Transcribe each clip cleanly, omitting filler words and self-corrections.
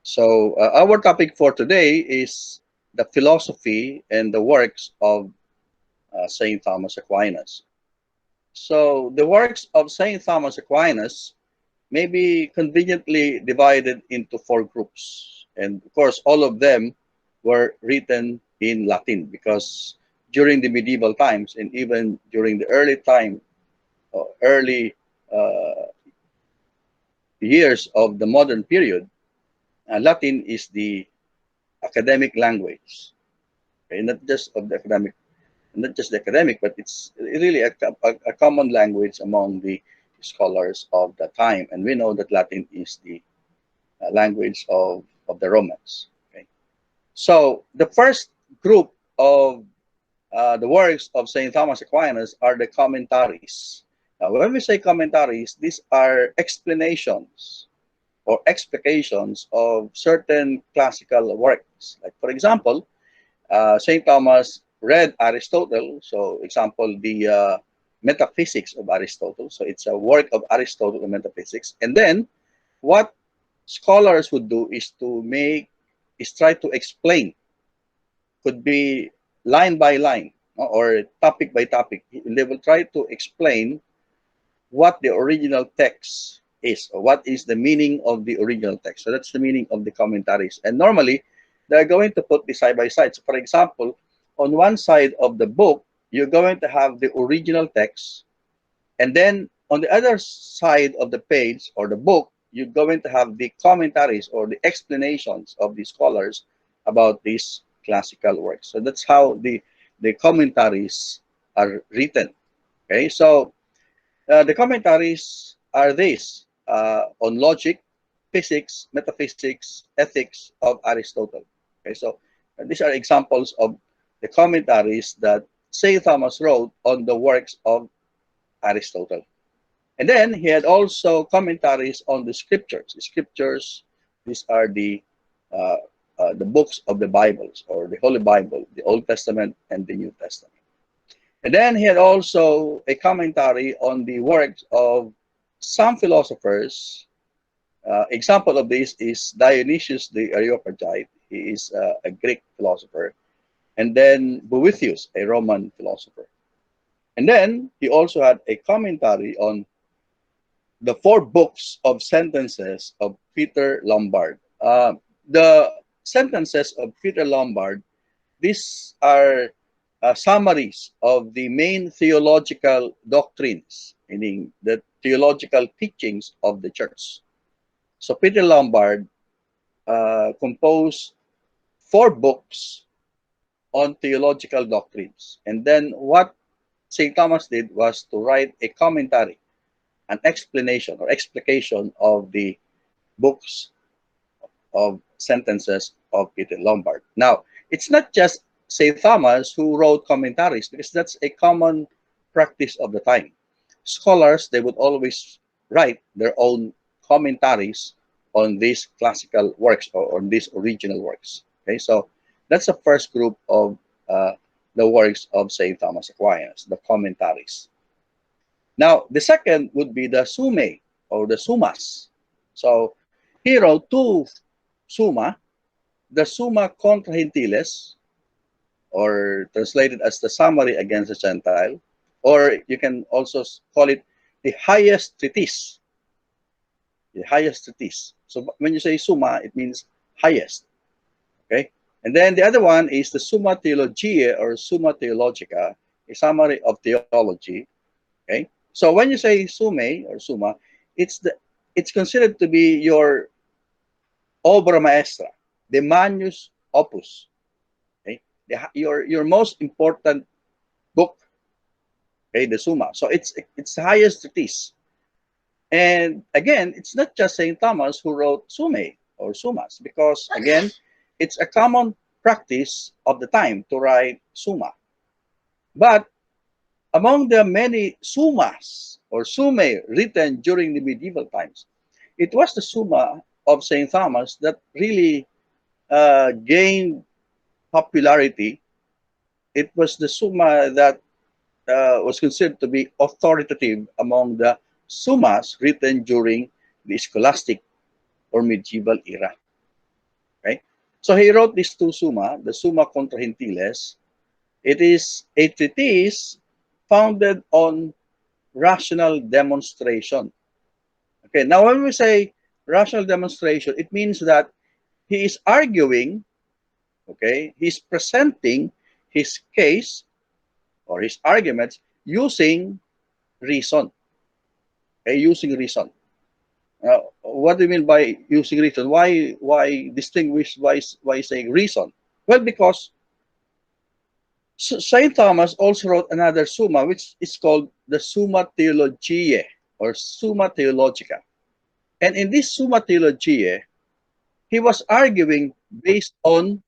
So our topic for today is the philosophy and the works of Saint Thomas Aquinas. So the works of Saint Thomas Aquinas may be conveniently divided into four groups. And of course, all of them were written in Latin because during the medieval times and even during the early uh, years of the modern period, Latin is the academic language. Okay? Not just the academic, but it's really a common language among the scholars of the time. And we know that Latin is the language of the Romans. Okay? So the first group of the works of St. Thomas Aquinas are the commentaries. Now, when we say commentaries, these are explanations or explications of certain classical works. Like, for example, St. Thomas read Aristotle. So, example, the Metaphysics of Aristotle. So, it's a work of Aristotle, the Metaphysics. And then, what scholars would do is try to explain, could be line by line, no, or topic by topic. They will try to explain what the original text is, or what is the meaning of the original text. So that's the meaning of the commentaries. And normally, they're going to put this side by side. So for example, on one side of the book, you're going to have the original text, and then on the other side of the page or the book, you're going to have the commentaries or the explanations of the scholars about these classical works. So that's how the commentaries are written. Okay, so the commentaries are these on logic, physics, metaphysics, ethics of Aristotle. Okay, so these are examples of the commentaries that St. Thomas wrote on the works of Aristotle. And then he had also commentaries on the scriptures. The scriptures, these are uh, the books of the Bibles or the Holy Bible, the Old Testament and the New Testament. And then he had also a commentary on the works of some philosophers. Example of this is Dionysius the Areopagite. He is a Greek philosopher. And then Boethius, a Roman philosopher. And then he also had a commentary on the four books of sentences of Peter Lombard. The sentences of Peter Lombard, these are summaries of the main theological doctrines, meaning the theological teachings of the church. So Peter Lombard composed four books on theological doctrines. And then what St. Thomas did was to write a commentary, an explanation or explication of the books of sentences of Peter Lombard. Now, it's not just St. Thomas who wrote commentaries, because that's a common practice of the time. Scholars, they would always write their own commentaries on these classical works or on these original works. Okay, so that's the first group of the works of St. Thomas Aquinas, the commentaries. Now, the second would be the Summae or the Summas. So he wrote two Summa, the Summa contra Gentiles, or translated as the summary against the Gentile, or you can also call it the highest treatise. The highest treatise. So when you say Summa, it means highest. Okay? And then the other one is the Summa Theologiae or Summa Theologica, a summary of theology. Okay? So when you say Summae or Summa, it's considered to be your obra maestra, the magnus opus. Okay? Your most important book, okay, the Summa. So it's the highest treatise. And again, it's not just St. Thomas who wrote Summae or Summas, because again, it's a common practice of the time to write Summa. But among the many Summas or Summae written during the medieval times, it was the Summa of St. Thomas that really gained popularity. It was the Summa that was considered to be authoritative among the Summas written during the scholastic or medieval era. So he wrote these two Summa, the Summa contra Gentiles. It is a treatise founded on rational demonstration. Okay, now when we say rational demonstration, it means that he is arguing, okay, he's presenting his case or his arguments using reason, okay, using reason. What do you mean by using reason? Why distinguish? Why saying reason? Well, because Saint Thomas also wrote another Summa, which is called the Summa Theologiae or Summa Theologica. And in this Summa Theologiae, he was arguing based on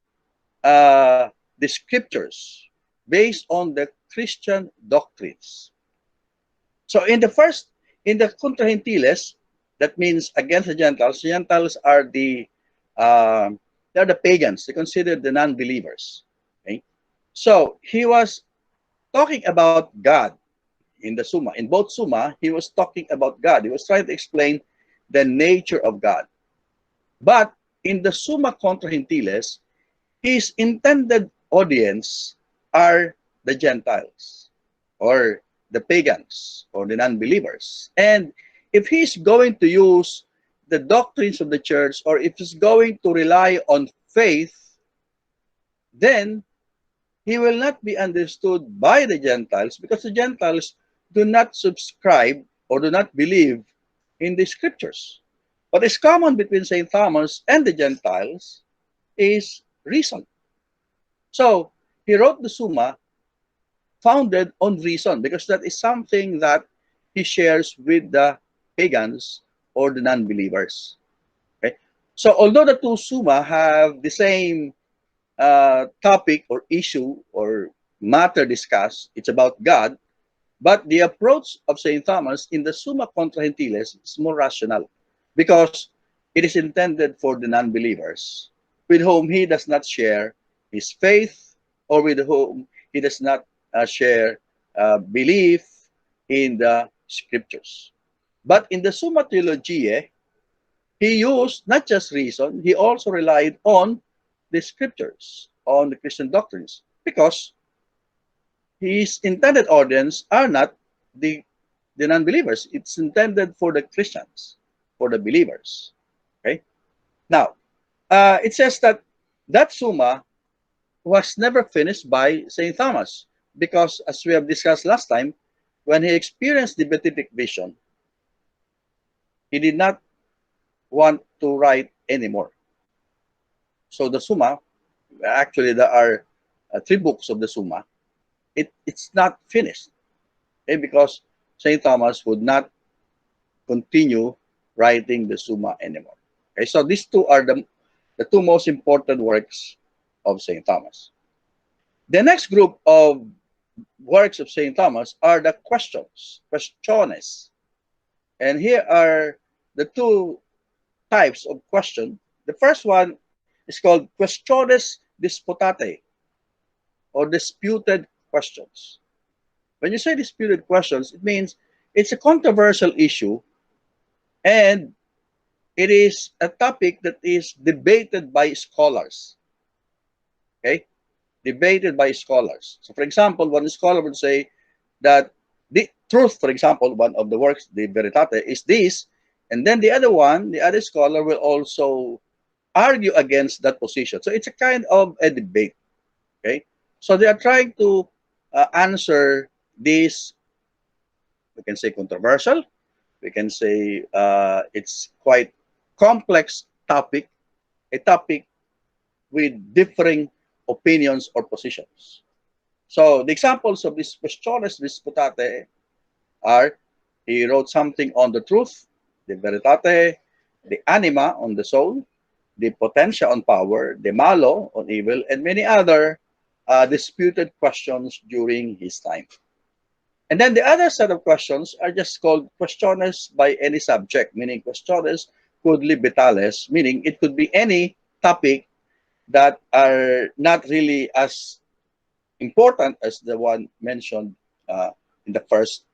the scriptures, based on the Christian doctrines. So in the Contra Gentiles, that means against the Gentiles. The Gentiles are uh, they're the pagans. They consider the non-believers. Okay? So he was talking about God in the Summa. In both Summa, he was talking about God. He was trying to explain the nature of God. But in the Summa Contra Gentiles, his intended audience are the Gentiles or the pagans or the non-believers. And if he's going to use the doctrines of the church or if he's going to rely on faith, then he will not be understood by the Gentiles because the Gentiles do not subscribe or do not believe in the scriptures. What is common between St. Thomas and the Gentiles is reason. So he wrote the Summa founded on reason because that is something that he shares with the pagans or the non-believers. Okay? So although the two Summa have the same topic or issue or matter discussed, it's about God, but the approach of St. Thomas in the Summa Contra Gentiles is more rational because it is intended for the non-believers with whom he does not share his faith or with whom he does not share belief in the scriptures. But in the Summa Theologiae, he used not just reason, he also relied on the scriptures, on the Christian doctrines, because his intended audience are not the non-believers. It's intended for the Christians, for the believers. Okay. Now, it says that that Summa was never finished by Saint Thomas because, as we have discussed last time, when he experienced the beatific vision, he did not want to write anymore. So the Summa, actually, there are three books of the Summa. It's not finished, okay, because Saint Thomas would not continue writing the Summa anymore. Okay, so these two are the two most important works of Saint Thomas. The next group of works of Saint Thomas are the questions, questiones. And here are the two types of question. The first one is called questiones disputate or disputed questions. When you say disputed questions, it means it's a controversial issue and it is a topic that is debated by scholars. Okay? Debated by scholars. So, for example, one scholar would say that the truth, for example, one of the works, the Veritate, is this, and then the other one, the other scholar will also argue against that position. So it's a kind of a debate. Okay? So they are trying to answer this, we can say controversial, we can say it's quite complex topic, a topic with differing opinions or positions. So the examples of these questiones disputate are, he wrote something on the truth, the veritate, the anima on the soul, the potentia on power, the malo on evil, and many other disputed questions during his time. And then the other set of questions are just called questiones by any subject, meaning questiones could vitales, meaning it could be any topic that are not really as important as the one mentioned in the first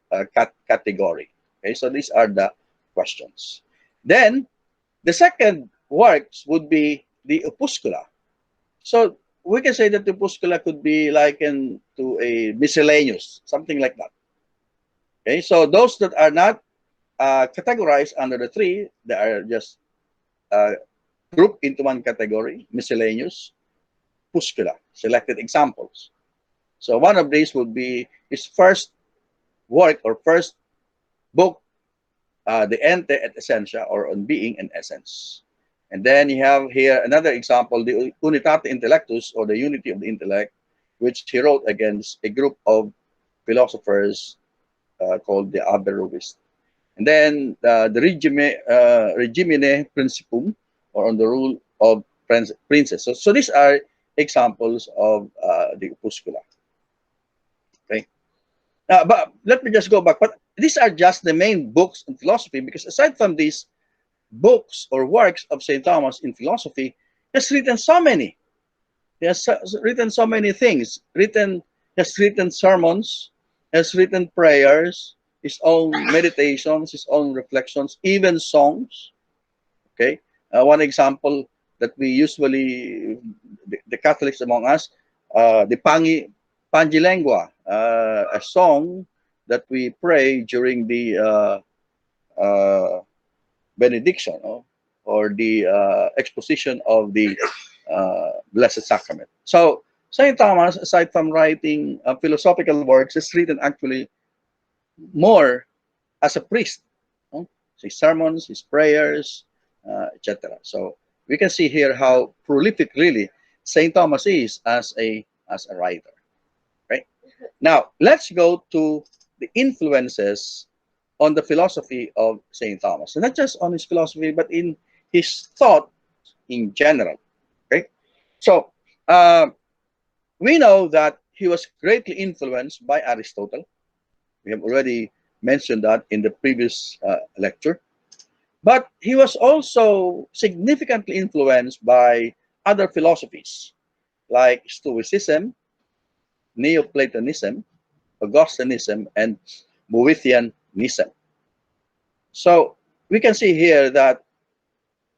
category. Okay, so these are the questions. Then the second works would be the opuscula. So we can say that the puscula could be likened to a miscellaneous, something like that. Okay, so those that are not categorized under the three, they are just uh, grouped into one category, miscellaneous, puscula, selected examples. So one of these would be his first work or first book, The Ente et Essentia, or On Being and Essence. And then you have here another example, the Unitate Intellectus, or the Unity of the Intellect, which he wrote against a group of philosophers called the Averroists. And then the Regimine Principum, or On the Rule of Princes. So these are examples of the opuscula. Okay. But let me just go back. But these are just the main books in philosophy, because aside from these books or works of St. Thomas in philosophy, he has written so many. He has written so many things. Has written sermons, has written prayers, his own meditations, his own reflections, even songs. Okay, one example that we usually, the Catholics among us, the Pangilengua, a song that we pray during the benediction, or the exposition of the Blessed Sacrament. So Saint Thomas, aside from writing philosophical works, has written actually more as a priest. No? His sermons, his prayers, etc. So we can see here how prolific really Saint Thomas is as a writer. Right now, let's go to the influences on the philosophy of Saint Thomas, and not just on his philosophy, but in his thought in general. Okay, so we know that he was greatly influenced by Aristotle. We have already mentioned that in the previous lecture. But he was also significantly influenced by other philosophies like Stoicism, Neoplatonism, Augustinism, and Boethianism. So we can see here that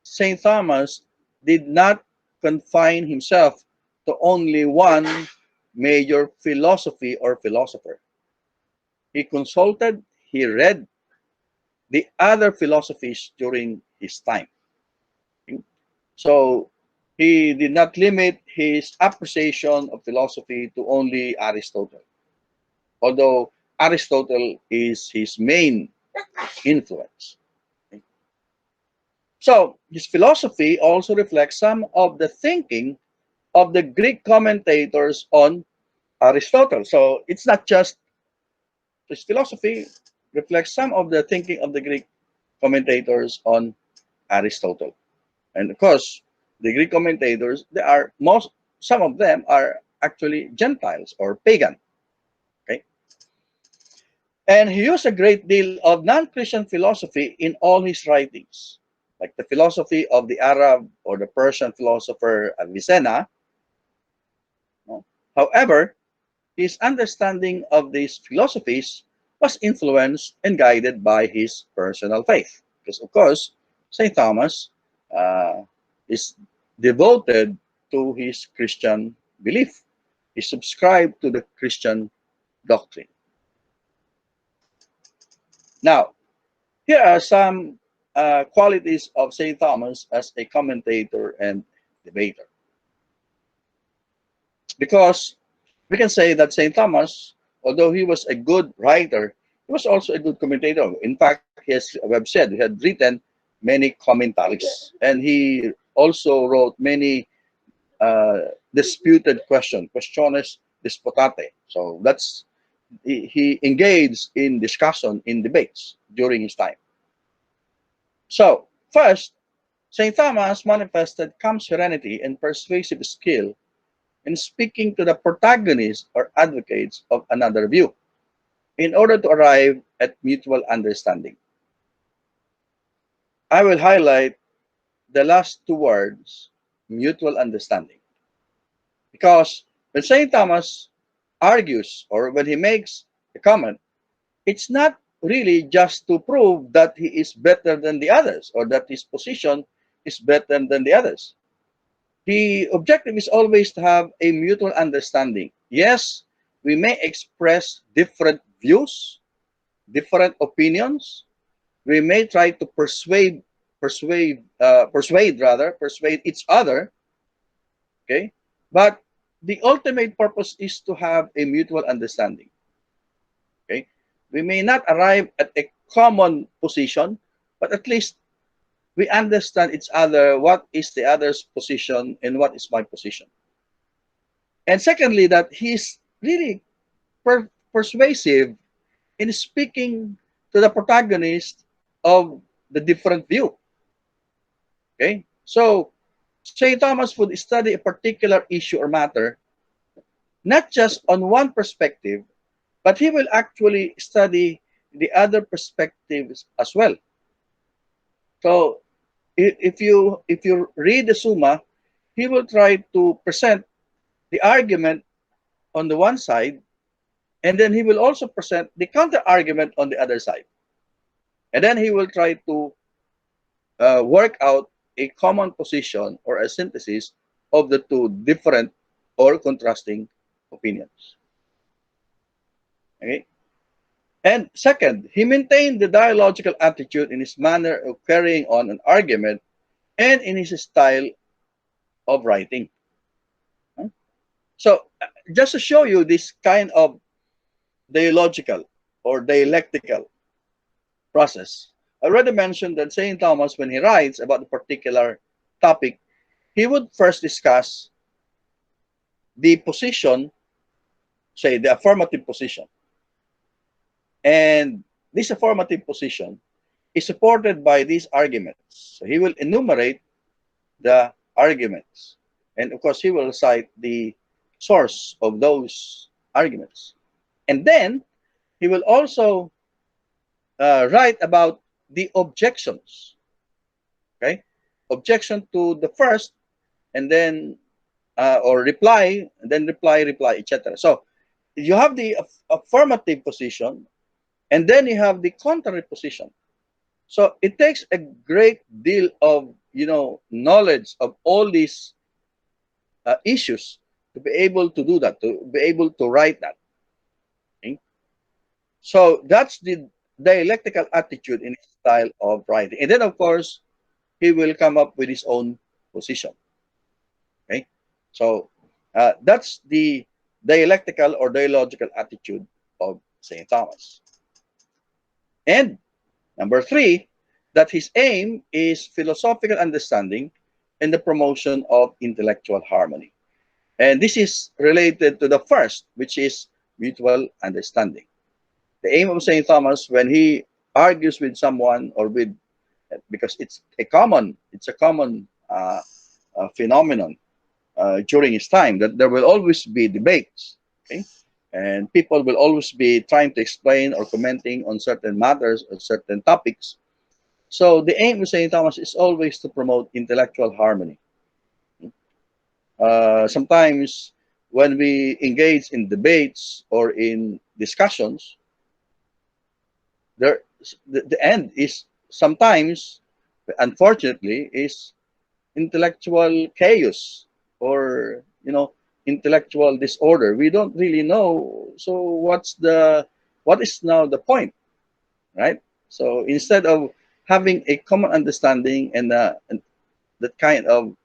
St. Thomas did not confine himself to only one major philosophy or philosopher. He consulted, he read the other philosophies during his time. So he did not limit his appreciation of philosophy to only Aristotle, although Aristotle is his main influence. So his philosophy also reflects some of the thinking of the Greek commentators on Aristotle. So it's not just his philosophy reflects some of the thinking of the Greek commentators on Aristotle. And of course, the Greek commentators, some of them are actually Gentiles or pagan. Okay, and he used a great deal of non-Christian philosophy in all his writings, like the philosophy of the Arab or the Persian philosopher Avicenna. No? However, his understanding of these philosophies was influenced and guided by his personal faith. Because, of course, St. Thomas uh, is devoted to his Christian belief. He subscribed to the Christian doctrine. Now, here are some qualities of St. Thomas as a commentator and debater. Because we can say that St. Thomas, although he was a good writer, he was also a good commentator. In fact, he has website, he had written many commentaries, and he also wrote many disputed questiones disputate. So that's he engaged in discussion in debates during his time. So first, St. Thomas manifested calm serenity and persuasive skill in speaking to the protagonists or advocates of another view in order to arrive at mutual understanding. I will highlight the last two words, mutual understanding, because when St. Thomas argues or when he makes a comment, it's not really just to prove that he is better than the others or that his position is better than the others. The objective is always to have a mutual understanding. Yes, we may express different views, different opinions. We may try to persuade each other. Okay, but the ultimate purpose is to have a mutual understanding. Okay, we may not arrive at a common position, but at least we understand each other. What is the other's position and what is my position? And secondly, that he's really persuasive in speaking to the protagonist of the different view. Okay, so St. Thomas would study a particular issue or matter, not just on one perspective, but he will actually study the other perspectives as well. So if you read the Summa, he will try to present the argument on the one side, and then he will also present the counter argument on the other side, and then he will try to work out a common position or a synthesis of the two different or contrasting opinions. Okay. And second, he maintained the dialogical attitude in his manner of carrying on an argument and in his style of writing. So, just to show you this kind of dialogical or dialectical process, I already mentioned that St. Thomas, when he writes about a particular topic, he would first discuss the position, say the affirmative position. And this affirmative position is supported by these arguments. So he will enumerate the arguments. And of course, he will cite the source of those arguments. And then he will also write about the objections. Okay? Objection to the first, and then or reply, and then reply, etc. So you have the affirmative position, and then you have the contrary position. So it takes a great deal of knowledge of all these issues to be able to do that, to be able to write that. Okay? So that's the dialectical attitude in his style of writing. And then, of course, he will come up with his own position. Okay? So that's the dialectical or dialogical attitude of St. Thomas. And number three, that his aim is philosophical understanding and the promotion of intellectual harmony. And this is related to the first, which is mutual understanding. The aim of St. Thomas, when he argues with someone or with, because it's a common phenomenon during his time, that there will always be debates, okay? And people will always be trying to explain or commenting on certain matters or certain topics. So the aim of St. Thomas is always to promote intellectual harmony. Sometimes when we engage in debates or in discussions, the end is sometimes, unfortunately, is intellectual chaos or intellectual disorder. We don't really know. So what is now the point, right? So instead of having a common understanding and that kind of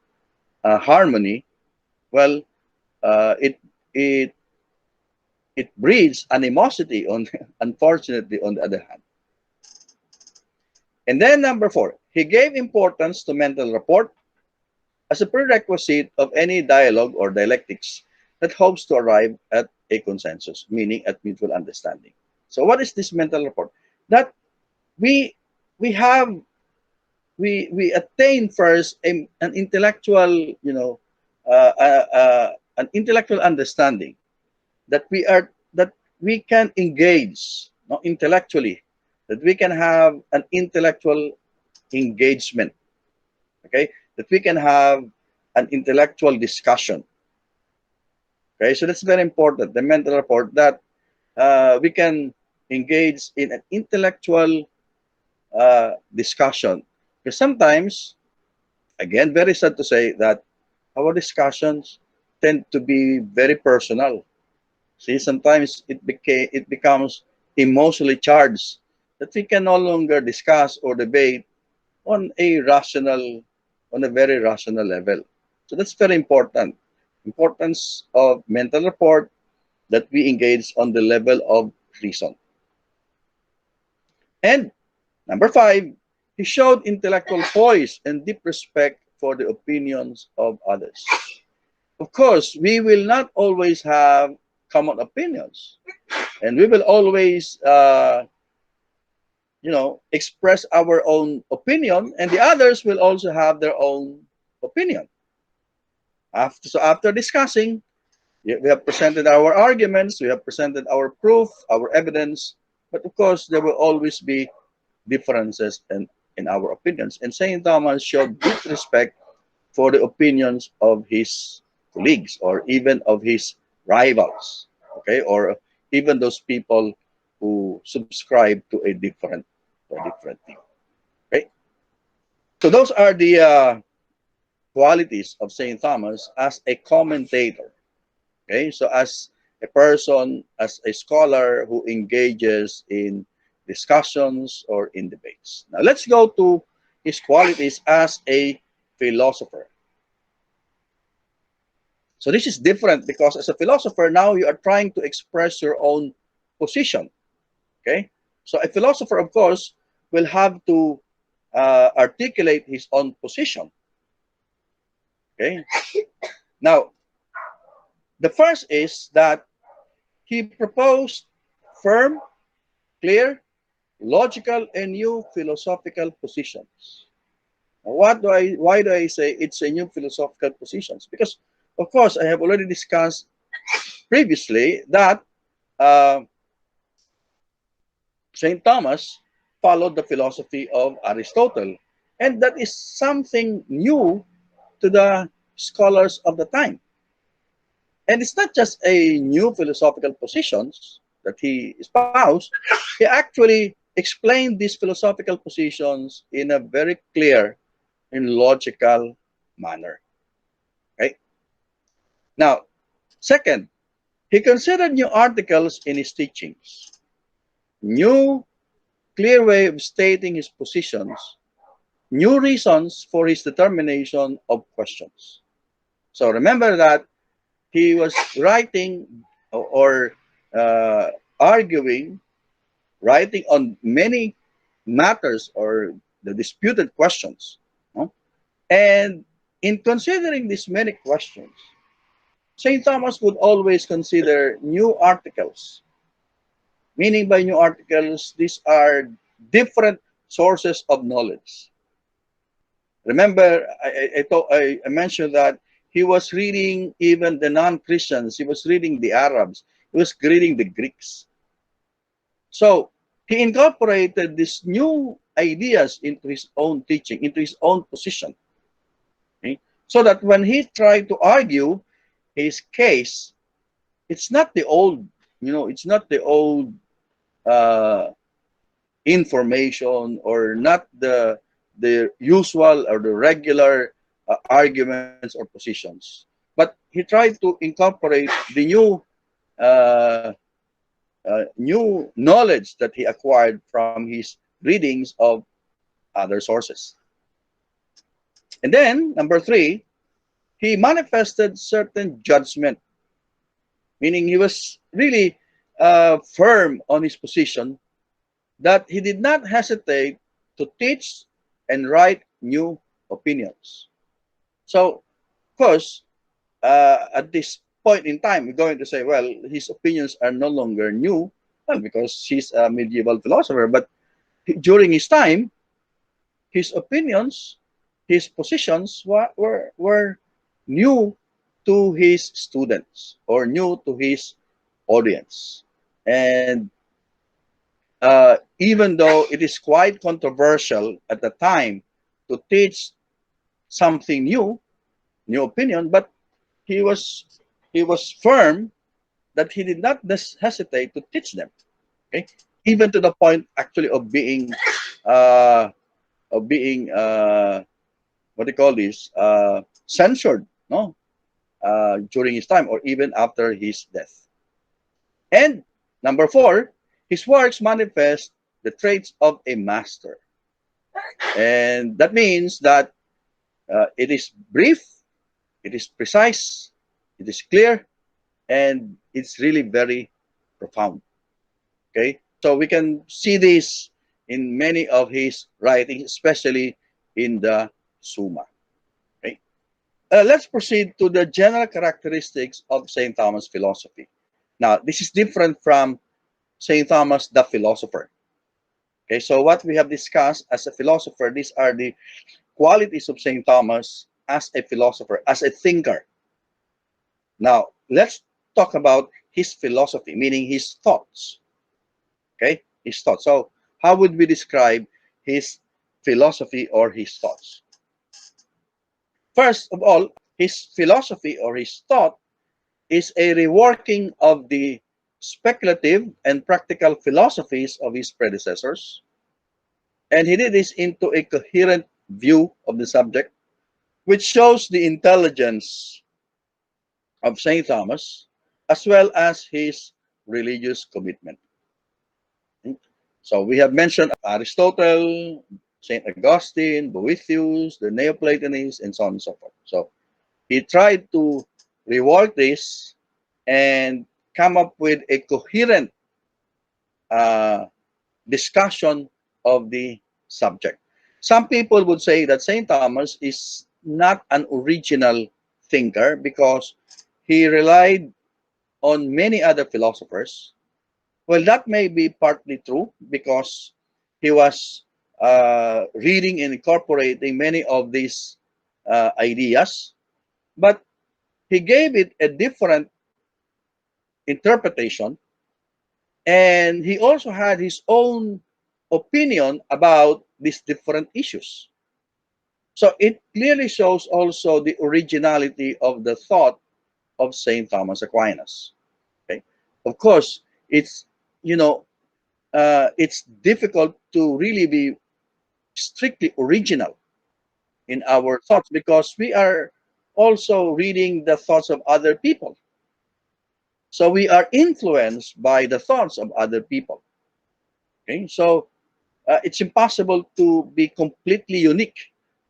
harmony, well, it breeds animosity on unfortunately on the other hand. And then number four, he gave importance to mental rapport as a prerequisite of any dialogue or dialectics that hopes to arrive at a consensus, meaning at mutual understanding. So what is this mental rapport? That we attain first an intellectual, an intellectual understanding that we can engage intellectually, that we can have an intellectual engagement, okay, that we can have an intellectual discussion. Okay, so that's very important, the mental rapport, that we can engage in an intellectual discussion. Because sometimes, again, very sad to say that our discussions tend to be very personal. See, sometimes it becomes emotionally charged that we can no longer discuss or debate on a very rational level. So that's very important. Importance of mental rapport that we engage on the level of reason. And number five, he showed intellectual poise and deep respect for the opinions of others. Of course, we will not always have common opinions, and we will always, express our own opinion, and the others will also have their own opinion. After discussing, we have presented our arguments, we have presented our proof, our evidence, but of course, there will always be differences in our opinions. And Saint Thomas showed deep respect for the opinions of his colleagues or even of his rivals, okay, or even those people who subscribe to a different thing. Okay, so those are the qualities of Saint Thomas as a commentator. Okay, so as a person, as a scholar who engages in discussions or in debates. Now let's go to his qualities as a philosopher. So this is different because as a philosopher, now you are trying to express your own position. Okay, so a philosopher, of course, will have to articulate his own position. Okay, now the first is that he proposed firm, clear, logical, and new philosophical positions. Why do I say it's a new philosophical positions? Because, of course, I have already discussed previously that uh, Saint Thomas followed the philosophy of Aristotle, and that is something new to the scholars of the time. And it's not just a new philosophical positions that he espoused. He actually explained these philosophical positions in a very clear and logical manner. Right? Now, second, he considered new articles in his teachings, new clear way of stating his positions, new reasons for his determination of questions. So remember that he was writing or arguing, writing on many matters or the disputed questions. No? And in considering these many questions, St. Thomas would always consider new articles. Meaning by new articles, these are different sources of knowledge. Remember, I mentioned that he was reading even the non-Christians. He was reading the Arabs. He was reading the Greeks. So he incorporated these new ideas into his own teaching, into his own position. Okay? So that when he tried to argue his case, it's not the old, it's not the old uh, information or not the usual or the regular arguments or positions, but he tried to incorporate the uh, new knowledge that he acquired from his readings of other sources. And then number three, he manifested certain judgment, meaning he was really firm on his position that he did not hesitate to teach and write new opinions. So, of course, at this point in time, we're going to say, well, his opinions are no longer new, well, because he's a medieval philosopher. But during his time, his opinions, his positions were new to his students or new to his audience. And even though it is quite controversial at the time to teach something new opinion, but he was firm that he did not hesitate to teach them. Okay, even to the point actually uh, of being what do you call this censored, no, during his time or even after his death. And number four, his works manifest the traits of a master. And that means that it is brief, it is precise, it is clear, and it's really very profound. Okay, so we can see this in many of his writings, especially in the Summa. Okay, let's proceed to the general characteristics of Saint Thomas' philosophy. Now, this is different from Saint Thomas the philosopher. Okay, so what we have discussed as a philosopher, these are the qualities of Saint Thomas as a philosopher, as a thinker. Now, let's talk about his philosophy, meaning his thoughts. Okay, his thoughts. So, how would we describe his philosophy or his thoughts? First of all, his philosophy or his thought is a reworking of the speculative and practical philosophies of his predecessors. And he did this into a coherent view of the subject, which shows the intelligence of St. Thomas as well as his religious commitment. So we have mentioned Aristotle, St. Augustine, Boethius, the Neoplatonists, and so on and so forth. So he tried to rework this and come up with a coherent discussion of the subject. Some people would say that St. Thomas is not an original thinker because he relied on many other philosophers. Well, that may be partly true because he was reading and incorporating many of these ideas, but he gave it a different interpretation, and he also had his own opinion about these different issues. So it clearly shows also the originality of the thought of Saint Thomas Aquinas. Okay, of course, it's you know it's difficult to really be strictly original in our thoughts because we are also reading the thoughts of other people. So we are influenced by the thoughts of other people. Okay, so it's impossible to be completely unique,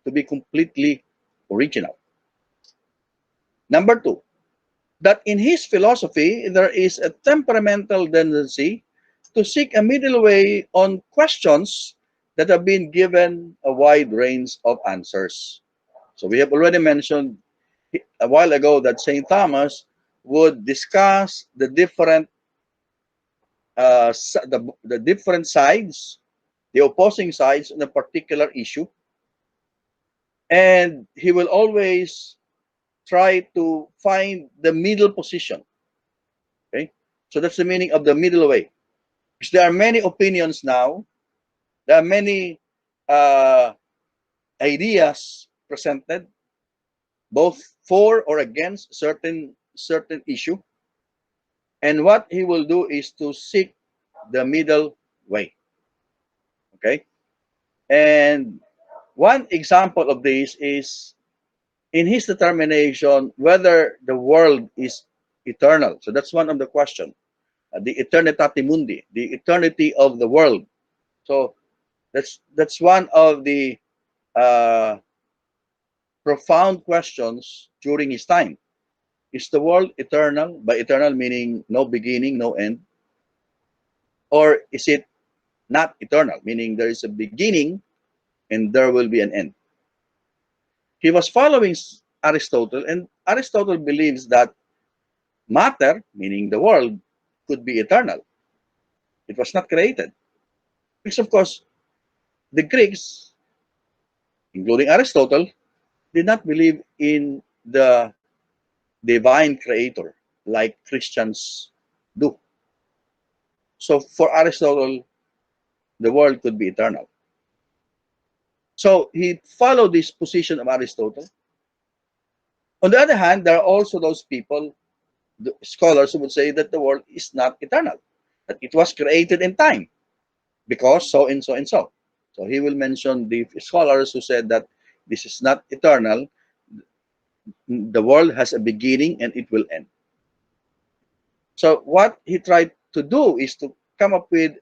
to be completely original. Number two, that in his philosophy, there is a temperamental tendency to seek a middle way on questions that have been given a wide range of answers. So we have already mentioned a while ago that St. Thomas would discuss the different the different sides, the opposing sides on a particular issue, and he will always try to find the middle position. Okay, so that's the meaning of the middle way. Because there are many opinions now, there are many uh, ideas presented, both for or against certain issue, and what he will do is to seek the middle way. Okay, and one example of this is in his determination whether the world is eternal. So that's one of the questions. The eternitate mundi, the eternity of the world. So that's one of the uh, profound questions during his time. Is the world eternal? By eternal meaning no beginning, no end, or is it not eternal, meaning there is a beginning and there will be an end? He was following Aristotle, and Aristotle believes that matter, meaning the world, could be eternal. It was not created. Because, of course, the Greeks, including Aristotle, did not believe in the divine creator like Christians do. So, for Aristotle, the world could be eternal. So, he followed this position of Aristotle. On the other hand, there are also those people, the scholars, who would say that the world is not eternal, that it was created in time because so and so and so. So he will mention the scholars who said that this is not eternal. the world has a beginning and it will end. So what he tried to do is to come up with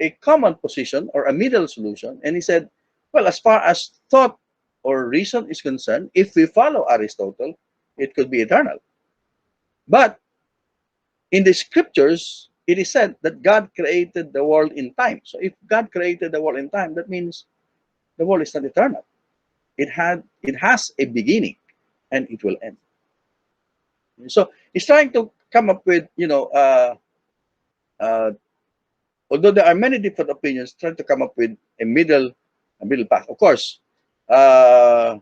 a common position or a middle solution. And he said, well, as far as thought or reason is concerned, if we follow Aristotle, it could be eternal. But in the scriptures, it is said that God created the world in time. So if God created the world in time, that means the world is not eternal. It has a beginning and it will end. So he's trying to come up with, uh, although there are many different opinions, trying to come up with a middle path. Of course, uh,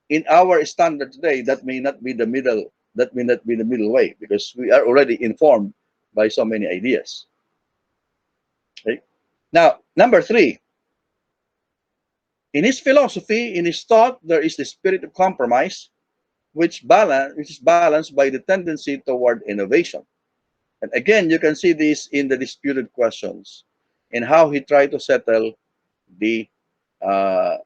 in our standard today, that may not be the middle. That may not be the middle way because we are already informed by so many ideas. Okay? Now, number three, in his philosophy, in his thought, there is the spirit of compromise, which is balanced by the tendency toward innovation. And again, you can see this in the disputed questions, in how he tried to settle the the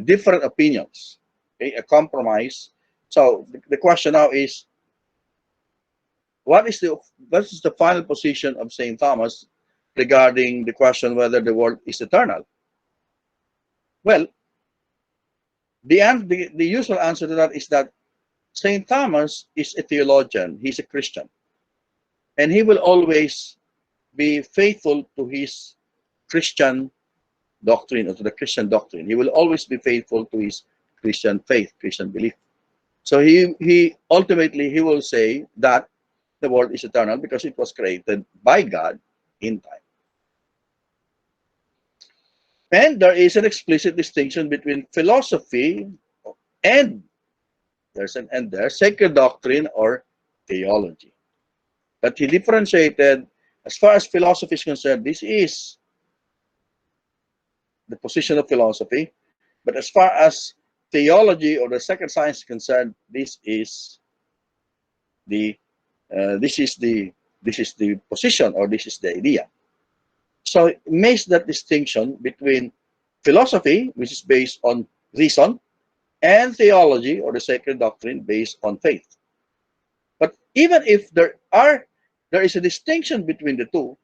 different opinions. Okay, a compromise. So the question now is, what is the final position of Saint Thomas regarding the question whether the world is eternal? Well, the usual answer to that is that Saint Thomas is a theologian. He's a Christian, and he will always be faithful to his Christian doctrine or to the Christian doctrine. He will always be faithful to his Christian faith, Christian belief. So he ultimately he will say that the world is eternal because it was created by God in time. And there is an explicit distinction between philosophy and sacred doctrine or theology. But he differentiated, as far as philosophy is concerned, this is the position of philosophy. But as far as theology or the sacred science is concerned, the this is the this is the position, or this is the idea. So it makes that distinction between philosophy, which is based on reason, and theology or the sacred doctrine based on faith. But even if there is a distinction between the two,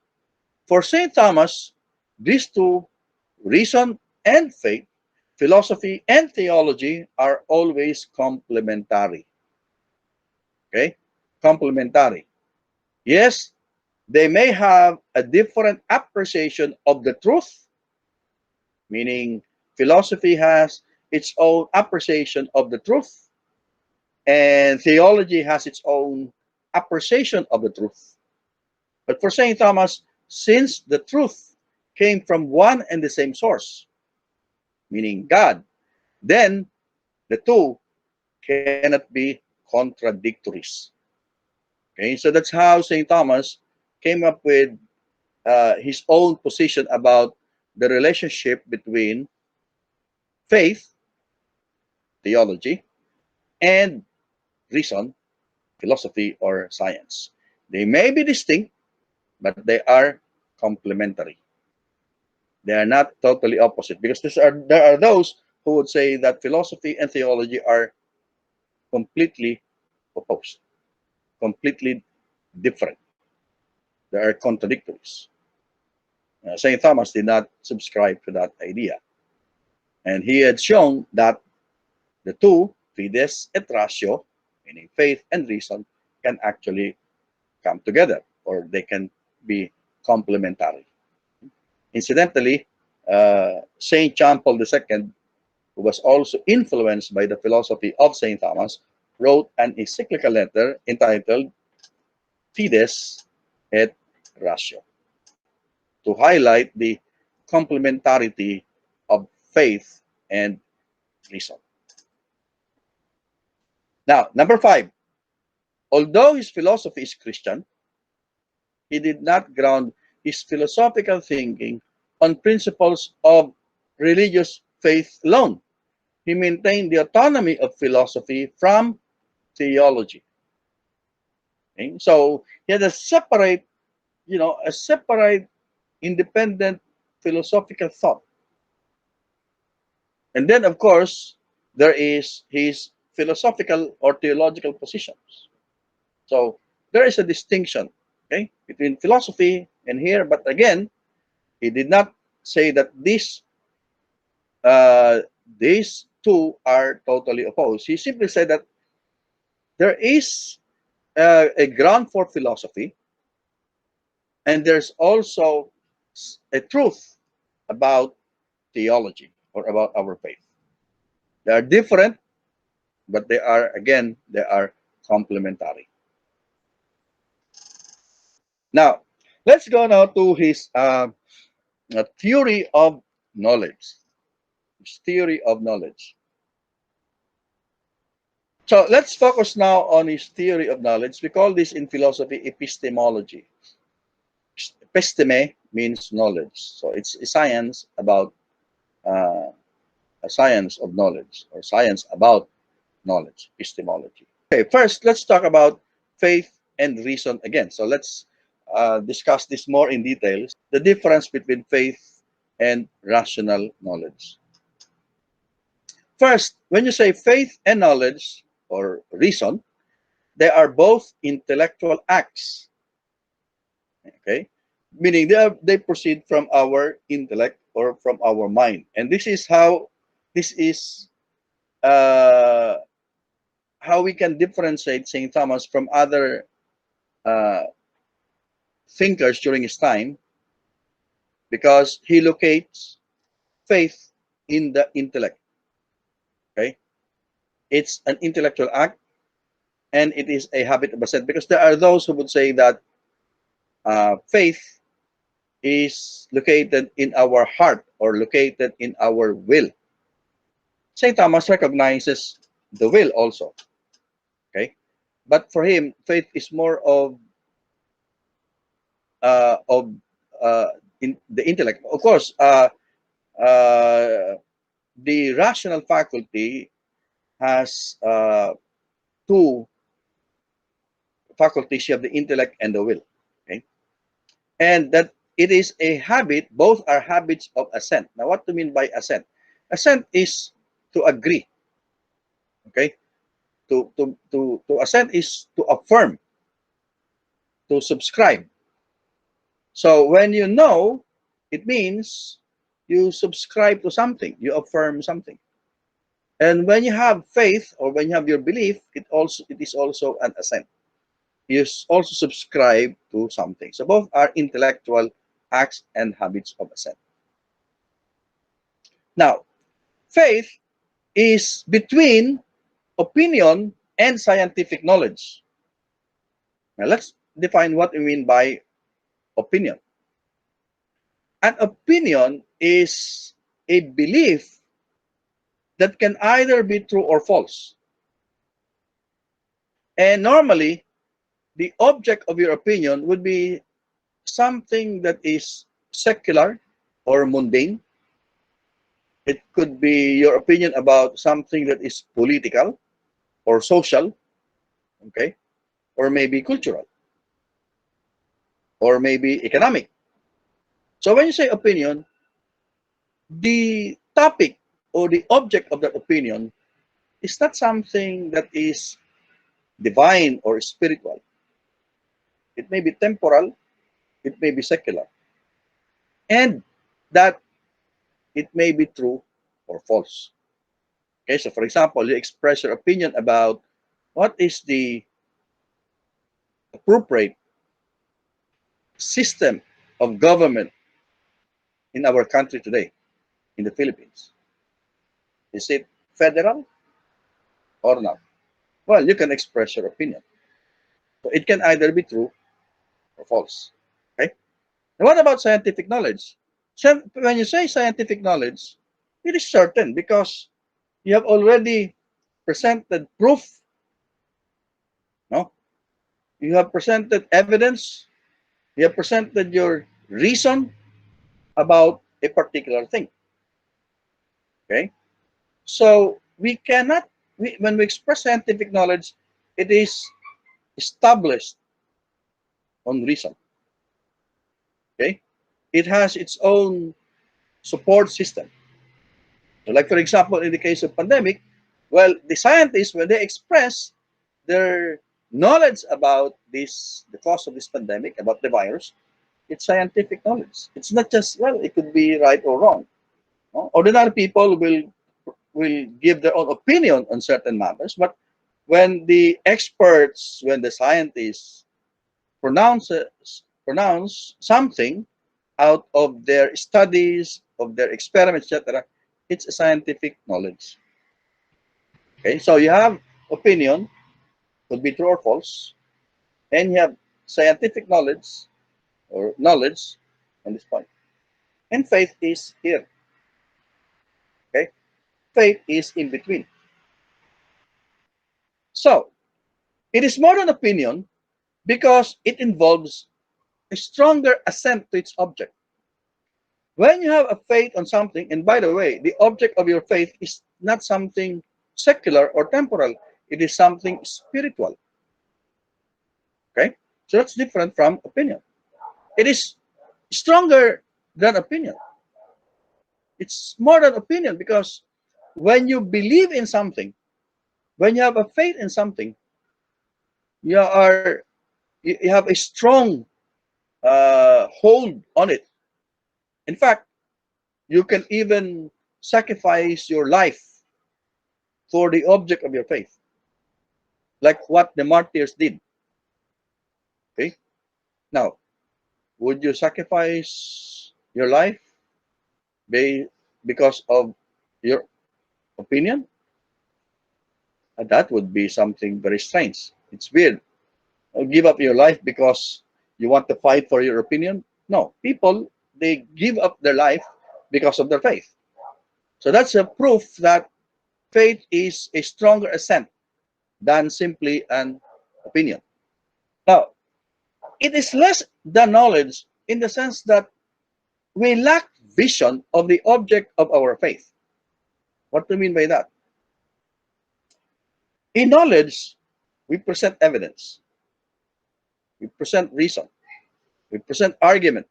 for Saint Thomas, these two, reason and faith, philosophy and theology, are always complementary. Okay? Complementary. Yes, they may have a different appreciation of the truth, meaning philosophy has its own appreciation of the truth, and theology has its own appreciation of the truth. But for St. Thomas, since the truth came from one and the same source, meaning God, then the two cannot be contradictories. Okay, so that's how St. Thomas came up with his own position about the relationship between faith, theology, and reason, philosophy, or science. They may be distinct, but they are complementary. They are not totally opposite, because there are those who would say that philosophy and theology are completely opposed, completely different. They are contradictories. St. Thomas did not subscribe to that idea. And he had shown that the two, fides et ratio, meaning faith and reason, can actually come together, or they can be complementary. Incidentally, Saint John Paul II, who was also influenced by the philosophy of Saint Thomas, wrote an encyclical letter entitled Fides et Ratio to highlight the complementarity of faith and reason. Now, number five, although his philosophy is Christian, he did not ground his philosophical thinking on principles of religious faith alone. He maintained the autonomy of philosophy from theology. Okay? So he had a separate, independent philosophical thought. And then, of course, there is his philosophical or theological positions. So there is a distinction, okay, between philosophy and here. But again, he did not say that uh, these two are totally opposed. He simply said that there is a ground for philosophy, and there's also a truth about theology or about our faith. They are different, but they are, again, they are complementary. Now, let's go now to his theory of knowledge. His theory of knowledge. So let's focus now on his theory of knowledge. We call this in philosophy epistemology. Episteme means knowledge. So it's a science about uh, a science of knowledge, or science about knowledge, epistemology. Okay, first let's talk about faith and reason again. So let's discuss this more in details. The difference between faith and rational knowledge. First, when you say faith and knowledge or reason, they are both intellectual acts. Okay, meaning they proceed from our intellect or from our mind, and this is uh, how we can differentiate Saint Thomas from other uh, thinkers during his time, because he locates faith in the intellect. Okay, it's an intellectual act, and it is a habit of assent, because there are those who would say that faith is located in our heart or located in our will. St. Thomas recognizes the will also, okay? But for him, faith is more of in the intellect. Of course, uh, the rational faculty has two faculties. You have the intellect and the will, okay? And that it is a habit. Both are habits of assent. Now, what do you mean by assent? Assent is to agree, okay? To assent is to affirm, to subscribe. So when you know, it means you subscribe to something, you affirm something. And when you have faith, or when you have your belief, it is also an assent. You also subscribe to something. So both are intellectual acts and habits of assent. Now, faith is between opinion and scientific knowledge. Now let's define what we mean by opinion. An opinion is a belief that can either be true or false. And normally, the object of your opinion would be something that is secular or mundane. It could be your opinion about something that is political or social, okay, or maybe cultural, or maybe economic. So when you say opinion, the topic or the object of that opinion is not something that is divine or spiritual. It may be temporal, it may be secular, and that it may be true or false. Okay, so for example, you express your opinion about what is the appropriate system of government in our country today, in the Philippines. Is it federal or not? Well, you can express your opinion. So it can either be true or false. Okay. And what about scientific knowledge? So when you say scientific knowledge, it is certain because you have already presented proof. No, you have presented evidence. You have presented your reason about a particular thing. Okay, so we cannot. When we express scientific knowledge, it is established on reason. Okay, it has its own support system. So like for example, in the case of pandemic, Well, the scientists, when they express their knowledge about this, the cause of this pandemic, about the virus, it's scientific knowledge. It's not just, well, it could be right or wrong. No? Ordinary people will give their own opinion on certain matters, but when the experts, when the scientists pronounce pronounce something out of their studies, of their experiments, etc., it's a scientific knowledge. Okay, so you have opinion, could be true or false, and you have scientific knowledge or knowledge on this point. And faith is here. Okay, faith is in between. So it is more than opinion because it involves a stronger assent to its object. When you have a faith on something, and by the way, the object of your faith is not something secular or temporal, it is something spiritual. Okay, so that's different from opinion. It is stronger than opinion. It's more than opinion because when you believe in something, when you have a faith in something, you have a strong hold on it. In fact, you can even sacrifice your life for the object of your faith, like what the martyrs did. Okay, now would you sacrifice your life because of your opinion? That would be something very strange. It's weird. Give up your life because you want to fight for your opinion? No, people, they give up their life because of their faith. So that's a proof that faith is a stronger assent than simply an opinion. Now, it is less than knowledge in the sense that we lack vision of the object of our faith. What do you mean by that? In knowledge, we present evidence, we present reason, we present argument.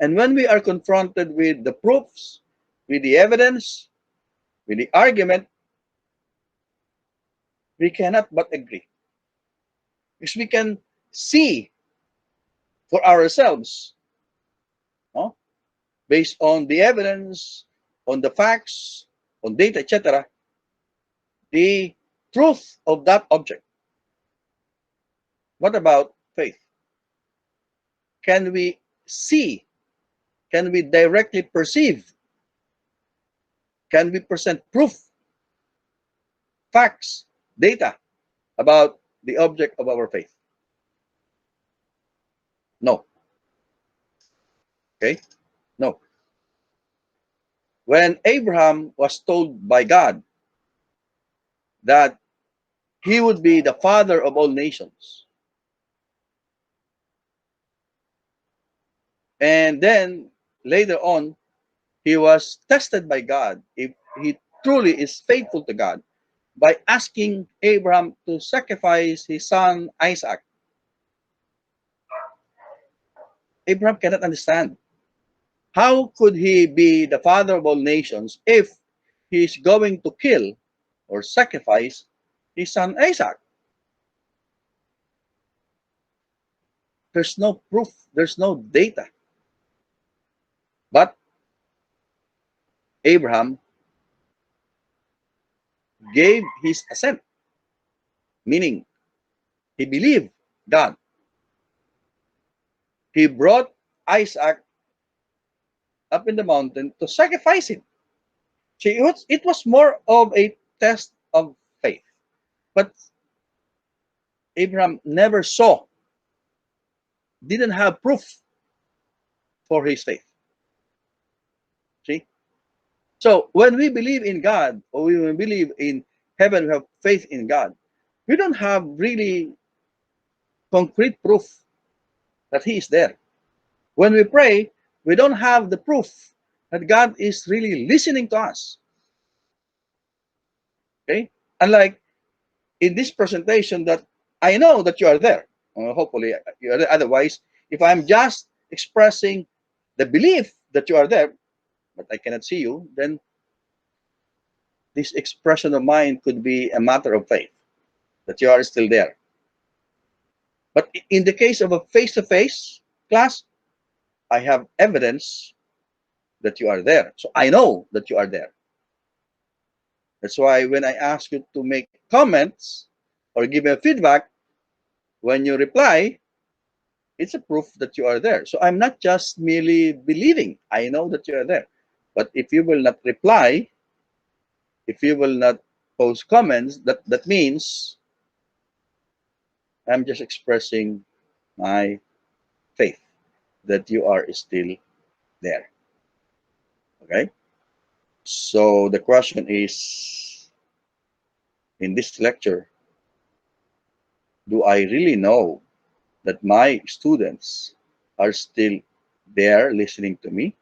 And when we are confronted with the proofs, with the evidence, with the argument, we cannot but agree. Because we can see for ourselves, no? Based on the evidence, on the facts, on data, etc., the truth of that object. What about faith? Can we see? Can we directly perceive? Can we present proof, facts, data about the object of our faith? No. Okay? No. When Abraham was told by God that he would be the father of all nations, and then later on, he was tested by God if he truly is faithful to God by asking Abraham to sacrifice his son Isaac. Abraham cannot understand. How could he be the father of all nations if he is going to kill or sacrifice his son Isaac? There's no proof, there's no data. But Abraham gave his assent, meaning he believed God. He brought Isaac up in the mountain to sacrifice him. See, it was more of a test of faith. But Abraham never saw, didn't have proof for his faith. See? So when we believe in God, or when we believe in heaven, we have faith in God, we don't have really concrete proof that He is there. When we pray, we don't have the proof that God is really listening to us. Okay? Unlike in this presentation that I know that you are there. Hopefully you are there. Otherwise, if I'm just expressing the belief that you are there, but I cannot see you, then this expression of mine could be a matter of faith, that you are still there. But in the case of a face-to-face class, I have evidence that you are there. So I know that you are there. That's why when I ask you to make comments or give me a feedback, when you reply, it's a proof that you are there. So I'm not just merely believing. I know that you are there. But if you will not reply, if you will not post comments, that means I'm just expressing my faith that you are still there. Okay? So the question is, in this lecture, do I really know that my students are still there listening to me?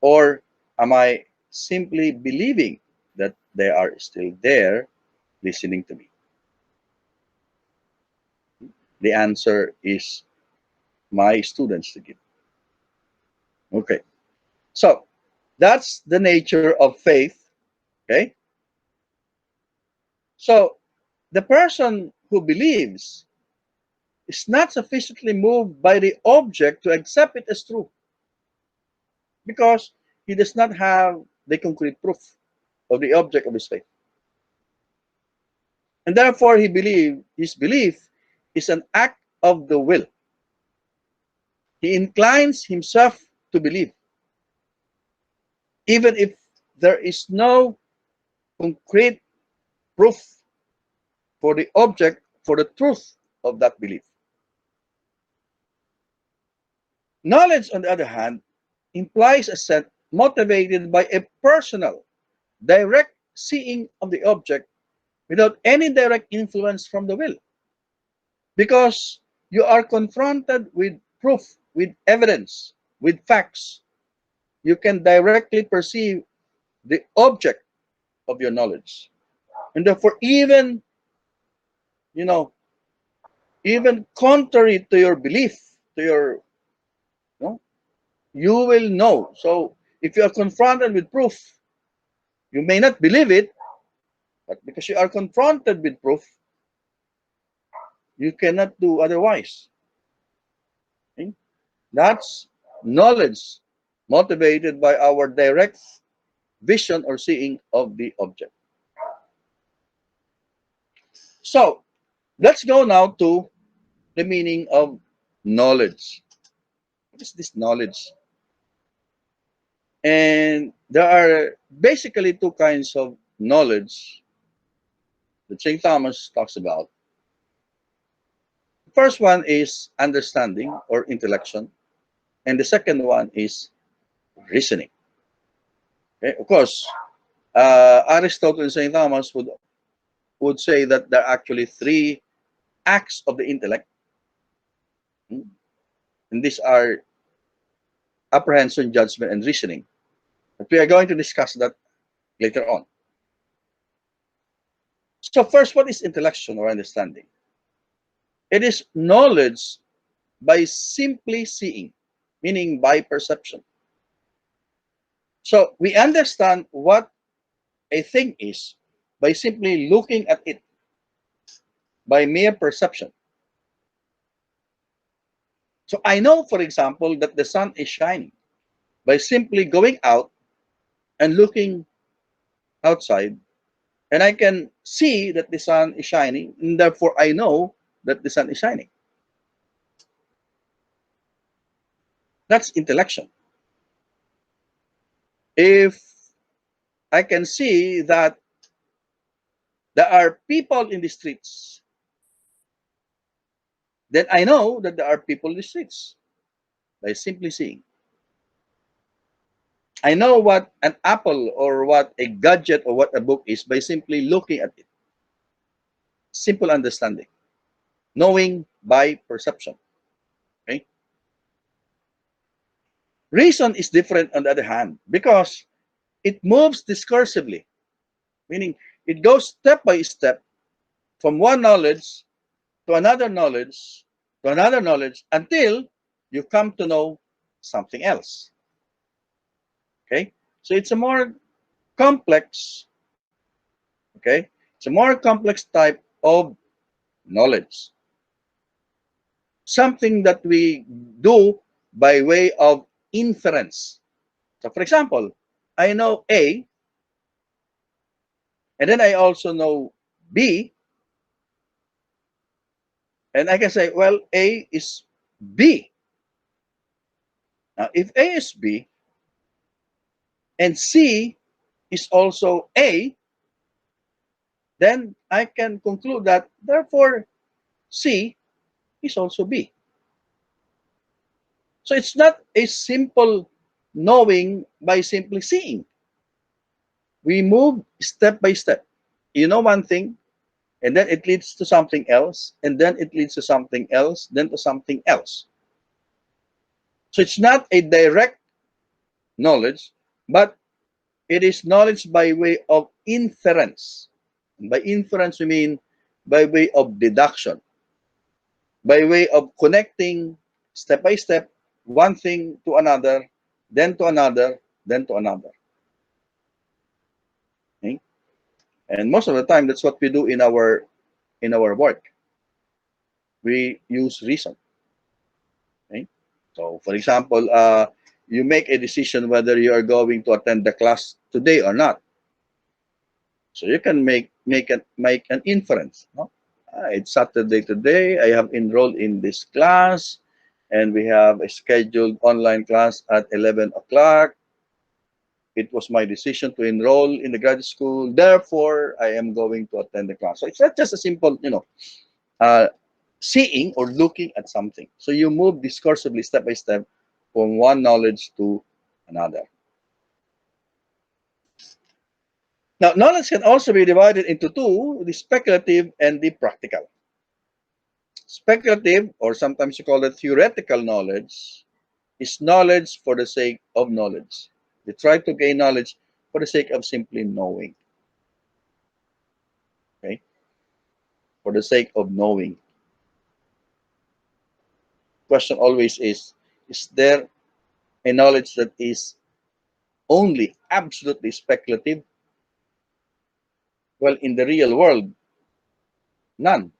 Or am I simply believing that they are still there listening to me? The answer is my students to give. Okay. So that's the nature of faith. Okay. So the person who believes is not sufficiently moved by the object to accept it as true, because he does not have the concrete proof of the object of his faith. And therefore, his belief is an act of the will. He inclines himself to believe, even if there is no concrete proof for the object, for the truth of that belief. Knowledge, on the other hand, implies a set motivated by a personal, direct seeing of the object without any direct influence from the will. Because you are confronted with proof, with evidence, with facts, you can directly perceive the object of your knowledge. And therefore, you know, even contrary to your belief, to your, you will know. So if you are confronted with proof, you may not believe it, but because you are confronted with proof, you cannot do otherwise. Okay? That's knowledge motivated by our direct vision or seeing of the object. So let's go now to the meaning of knowledge. What is this knowledge? And there are basically two kinds of knowledge that St. Thomas talks about. The first one is understanding or intellection, and the second one is reasoning. Okay? Of course, Aristotle and St. Thomas would say that there are actually three acts of the intellect, and these are apprehension, judgment, and reasoning. But we are going to discuss that later on. So first, what is intellection or understanding? It is knowledge by simply seeing, meaning by perception. So we understand what a thing is by simply looking at it, by mere perception. So I know, for example, that the sun is shining by simply going out and looking outside, and I can see that the sun is shining, and therefore I know that the sun is shining. That's intellection. If I can see that there are people in the streets, then I know that there are people in the streets by simply seeing. I know what an apple or what a gadget or what a book is by simply looking at it. Simple understanding. Knowing by perception. Okay? Reason is different on the other hand because it moves discursively, meaning it goes step by step from one knowledge to another knowledge to another knowledge until you come to know something else. Okay? So it's a more complex Okay? It's a more complex type of knowledge. Something that we do by way of inference. So, for example, I know A, and then I also know B, and I can say, well, A is B. Now, if A is B and C is also A, then I can conclude that, therefore, C is also B. So it's not a simple knowing by simply seeing. We move step by step. You know one thing, and then it leads to something else, and then it leads to something else, then to something else. So it's not a direct knowledge, but it is knowledge by way of inference. And by inference, we mean by way of deduction, by way of connecting step by step one thing to another, then to another, then to another. Okay? And most of the time, that's what we do in our work. We use reason. Okay? So, for example, you make a decision whether you are going to attend the class today or not. So you can make an inference. No? It's Saturday today. I have enrolled in this class, and we have a scheduled online class at 11 o'clock. It was my decision to enroll in the graduate school. Therefore, I am going to attend the class. So it's not just a simple, uh, seeing or looking at something. So you move discursively, step by step, from one knowledge to another. Now, knowledge can also be divided into two, the speculative and the practical. Speculative, or sometimes you call it theoretical knowledge, is knowledge for the sake of knowledge. They try to gain knowledge for the sake of simply knowing. Okay? For the sake of knowing. Question always is there a knowledge that is only absolutely speculative? Well, in the real world, none.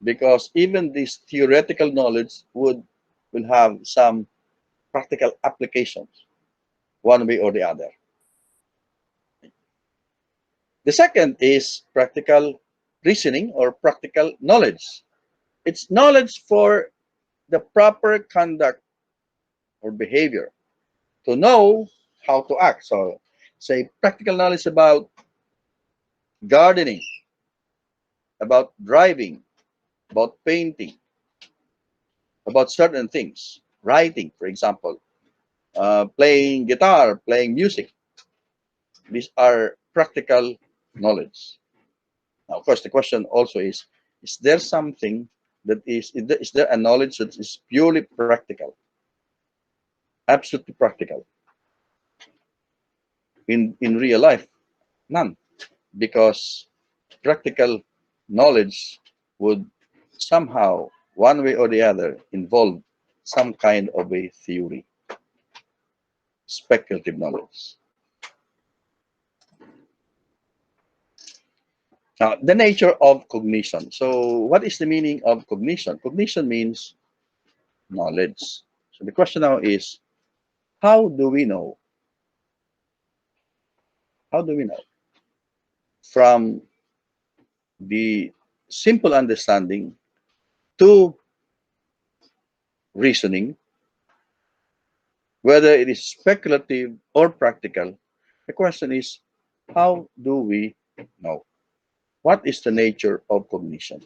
Because even this theoretical knowledge will have some practical applications, one way or the other. The second is practical reasoning or practical knowledge. It's knowledge for the proper conduct or behavior, to know how to act. So, say, practical knowledge about gardening, about driving, about painting, about certain things, writing, for example, playing guitar, playing music. These are practical knowledge. Now, of course, the question also is there something that is there a knowledge that is purely practical, absolutely practical? In real life, none, because practical knowledge would somehow, one way or the other, involve some kind of a theory, speculative knowledge. Now, the nature of cognition. So, what is the meaning of cognition? Cognition means knowledge. So, the question now is, how do we know? How do we know? From the simple understanding to reasoning, whether it is speculative or practical, the question is, how do we know? What is the nature of cognition?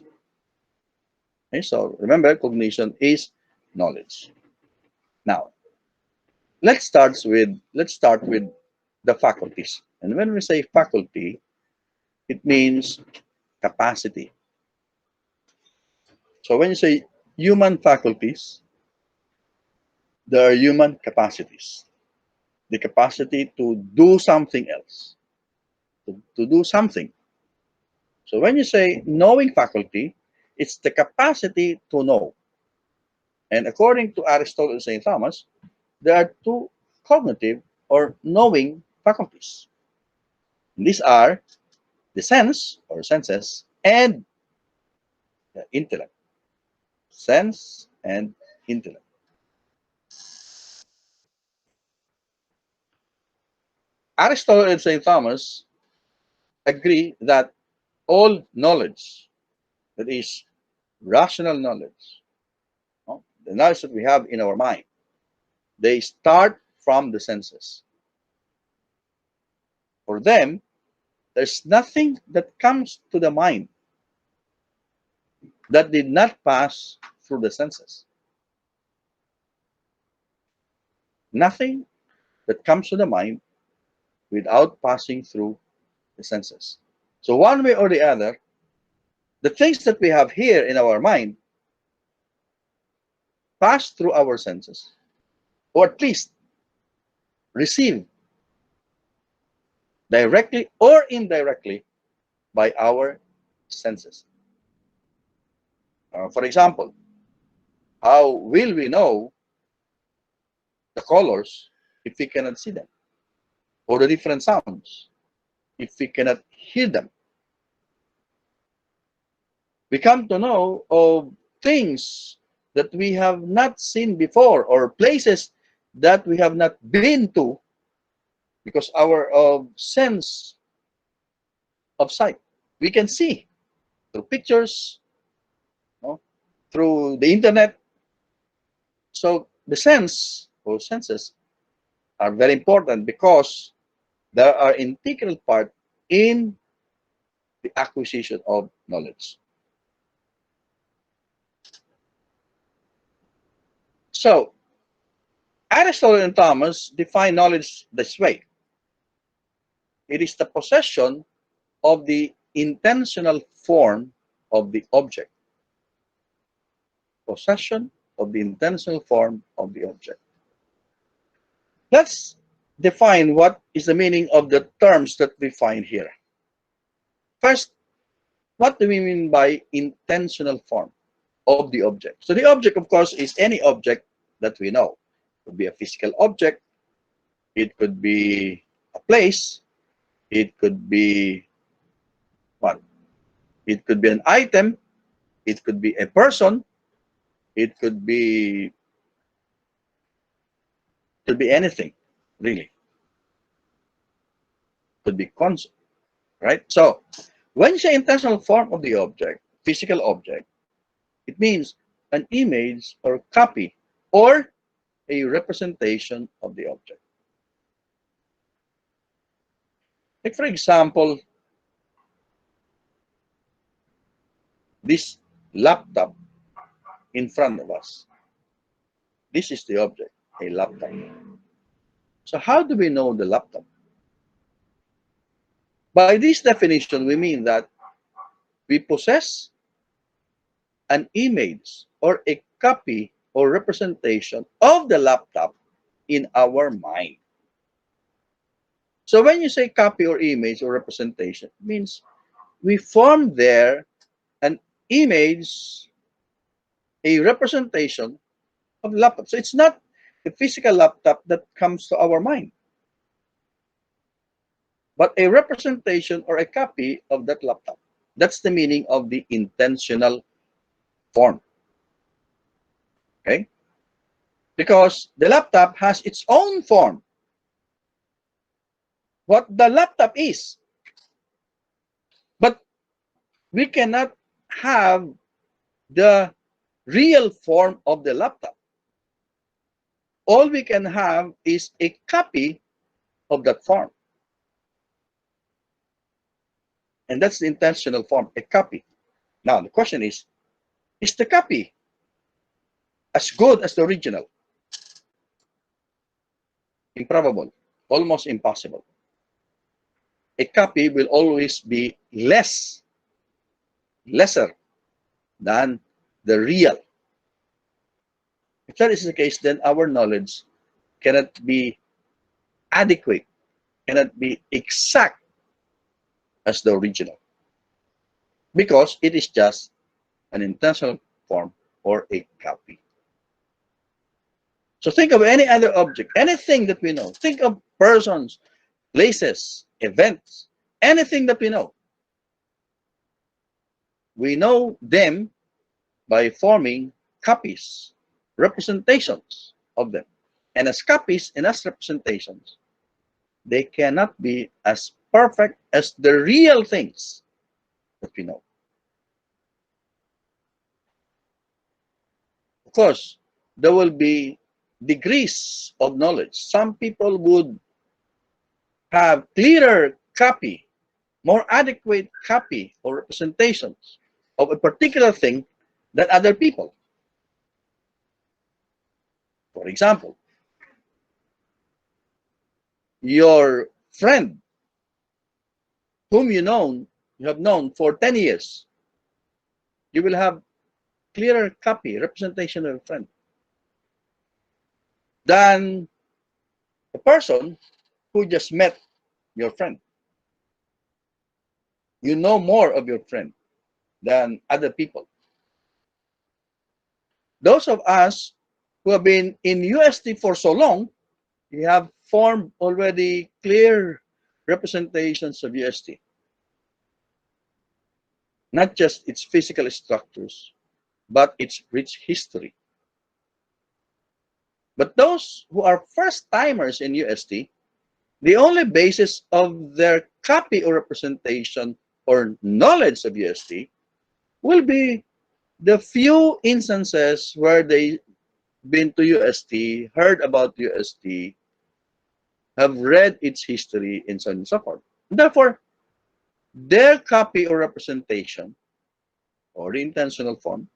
Okay, so remember, cognition is knowledge. Now, let's start with the faculties. And when we say faculty, it means capacity. So when you say human faculties, there are human capacities. The capacity to do something else, to do something. So when you say knowing faculty, it's the capacity to know. And according to Aristotle and St. Thomas, there are two cognitive or knowing faculties. These are the sense or senses and the intellect. Sense and intellect. Aristotle and St. Thomas agree that all knowledge, that is rational knowledge, no, the knowledge that we have in our mind, they start from the senses. For them, there's nothing that comes to the mind that did not pass through the senses. Nothing that comes to the mind without passing through the senses. So one way or the other, the things that we have here in our mind pass through our senses, or at least receive directly or indirectly by our senses. For example, how will we know the colors if we cannot see them? Or the different sounds if we cannot hear them? We come to know of things that we have not seen before, or places that we have not been to, because our sense of sight. We can see through pictures, no, through the internet. So the sense or senses are very important because they are integral part in the acquisition of knowledge. So Aristotle and Thomas define knowledge this way. It is the possession of the intentional form of the object. Possession of the intentional form of the object. Let's define what is the meaning of the terms that we find here. First, what do we mean by intentional form of the object? So the object, of course, is any object that we know. It could be a physical object. It could be a place. It could be what? It could be an item. It could be a person. It could be anything, really. It could be concept, right? So when you say intentional form of the object, physical object, it means an image or copy or a representation of the object. Like, for example, this laptop in front of us. This is the object, a laptop. So how do we know the laptop? By this definition, we mean that we possess an image or a copy or representation of the laptop in our mind. So when you say copy or image or representation, it means we form there an image, a representation of the laptop. So it's not the physical laptop that comes to our mind, but a representation or a copy of that laptop. That's the meaning of the intentional form. Okay? Because the laptop has its own form. What the laptop is. But we cannot have the real form of the laptop. All we can have is a copy of that form. And that's the intentional form, a copy. Now, the question is the copy as good as the original? Improbable, almost impossible. A copy will always be lesser than the real. If that is the case, then our knowledge cannot be adequate, cannot be exact as the original, because it is just an intentional form or a copy. So think of any other object, anything that we know. Think of persons, places, events, anything that we know. We know them by forming copies, representations of them. And as copies and as representations, they cannot be as perfect as the real things that we know. Of course, there will be degrees of knowledge. Some people would have clearer copy, more adequate copy or representations of a particular thing than other people. For example, your friend whom you have known for 10 years, you will have clearer copy, representation of a friend than a person who just met your friend. You know more of your friend than other people. Those of us who have been in UST for so long, we have formed already clear representations of UST. Not just its physical structures, but its rich history. But those who are first timers in UST, the only basis of their copy or representation or knowledge of UST will be the few instances where they been to UST, heard about UST, have read its history, and so on and so forth. Therefore, their copy or representation or the intentional form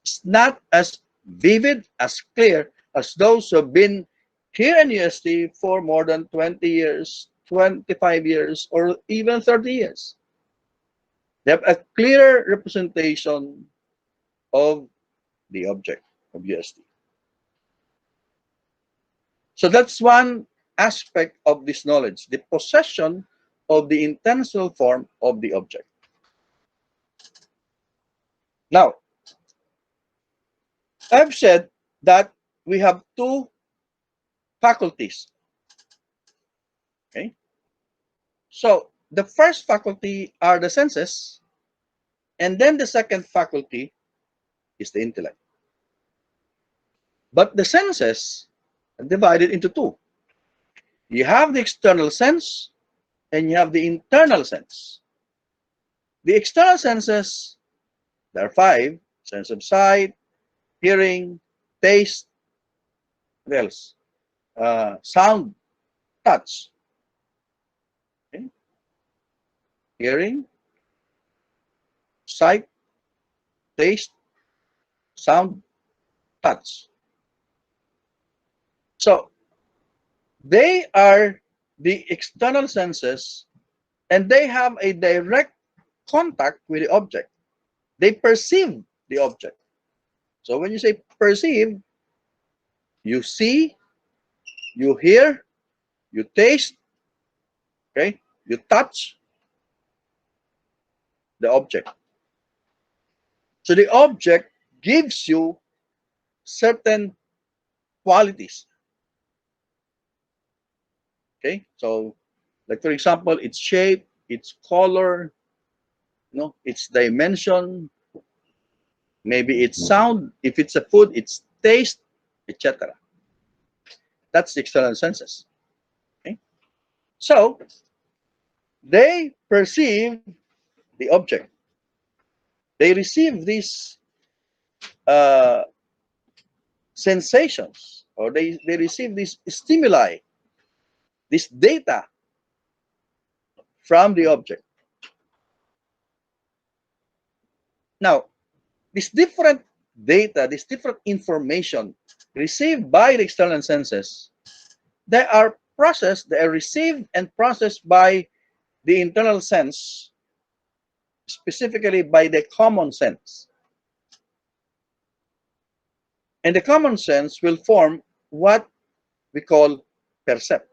is not as vivid, as clear as those who have been here in UST for more than 20 years, 25 years, or even 30 years. They have a clearer representation of the object of UST. So that's one aspect of this knowledge, the possession of the intentional form of the object. Now, I've said that we have two faculties. Okay? So the first faculty are the senses, and then the second faculty is the intellect. But the senses are divided into two. You have the external sense and you have the internal sense. The external senses, there are five: sense of sight, hearing, taste, what else? Sound, touch. Okay? Hearing, sight, taste, sound, touch. So they are the external senses and they have a direct contact with the object. They perceive the object. So when you say perceive, you see, you hear, you taste, okay, you touch the object. So the object gives you certain qualities. Okay, so like for example, its shape, its color, its dimension, maybe its sound. If it's a food, its taste, etc. That's the external senses. Okay, so they perceive the object. They receive these uh, sensations, or they receive these stimuli, this data from the object. Now, this different data, this different information received by the external senses, they are processed, they are received and processed by the internal sense, specifically by the common sense. And the common sense will form what we call percept.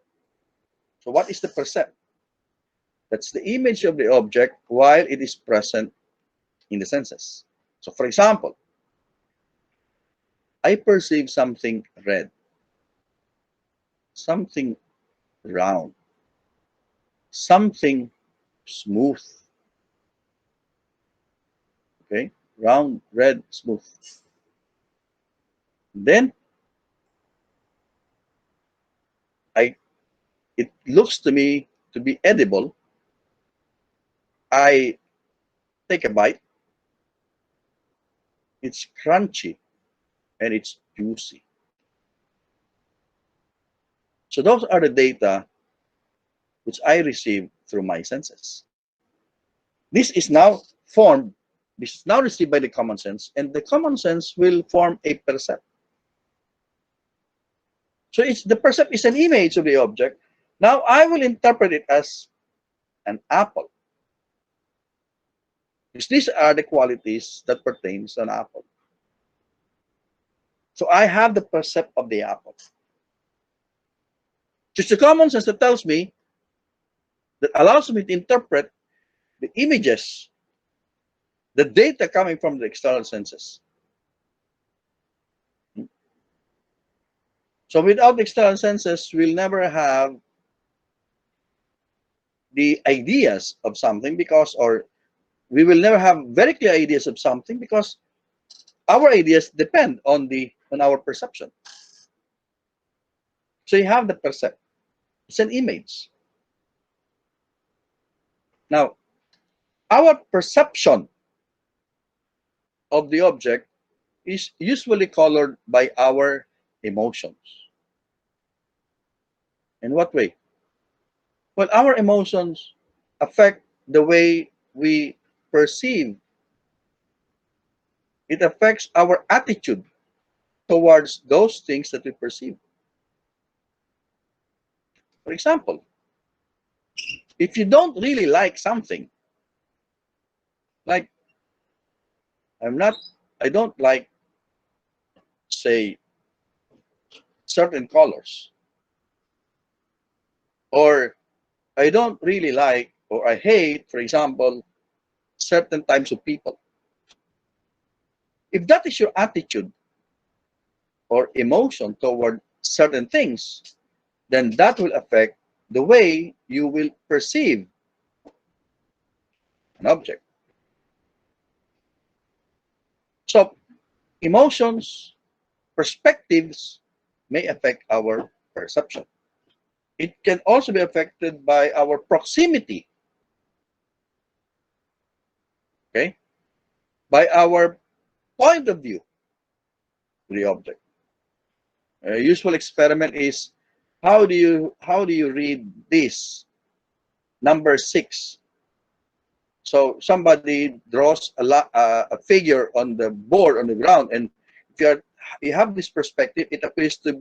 So what is the percept? That's the image of the object while it is present in the senses. So for example, I perceive something red, something round, something smooth. Okay, round, red, smooth. Then it looks to me to be edible. I take a bite. It's crunchy and it's juicy. So those are the data which I receive through my senses. This is now formed, this is now received by the common sense, and the common sense will form a percept. So the percept is an image of the object. Now I will interpret it as an apple. Because these are the qualities that pertains to an apple. So I have the percept of the apple. It's the common sense that tells me, that allows me to interpret the images, the data coming from the external senses. So without external senses, we'll never have the ideas of something because, or we will never have very clear ideas of something because our ideas depend on our perception. So you have the percept. It's an image. Now, our perception of the object is usually colored by our emotions. In what way? Well, our emotions affect the way we perceive. It affects our attitude towards those things that we perceive. For example, if you don't really like something, like I don't like, say, certain colors, or I don't really like, or I hate, for example, certain types of people. If that is your attitude or emotion toward certain things, then that will affect the way you will perceive an object. So emotions, perspectives may affect our perception. It can also be affected by our proximity, okay, by our point of view to the object. A useful experiment is, how do you read this number 6? So somebody draws a figure on the board on the ground, and if you have this perspective, it appears to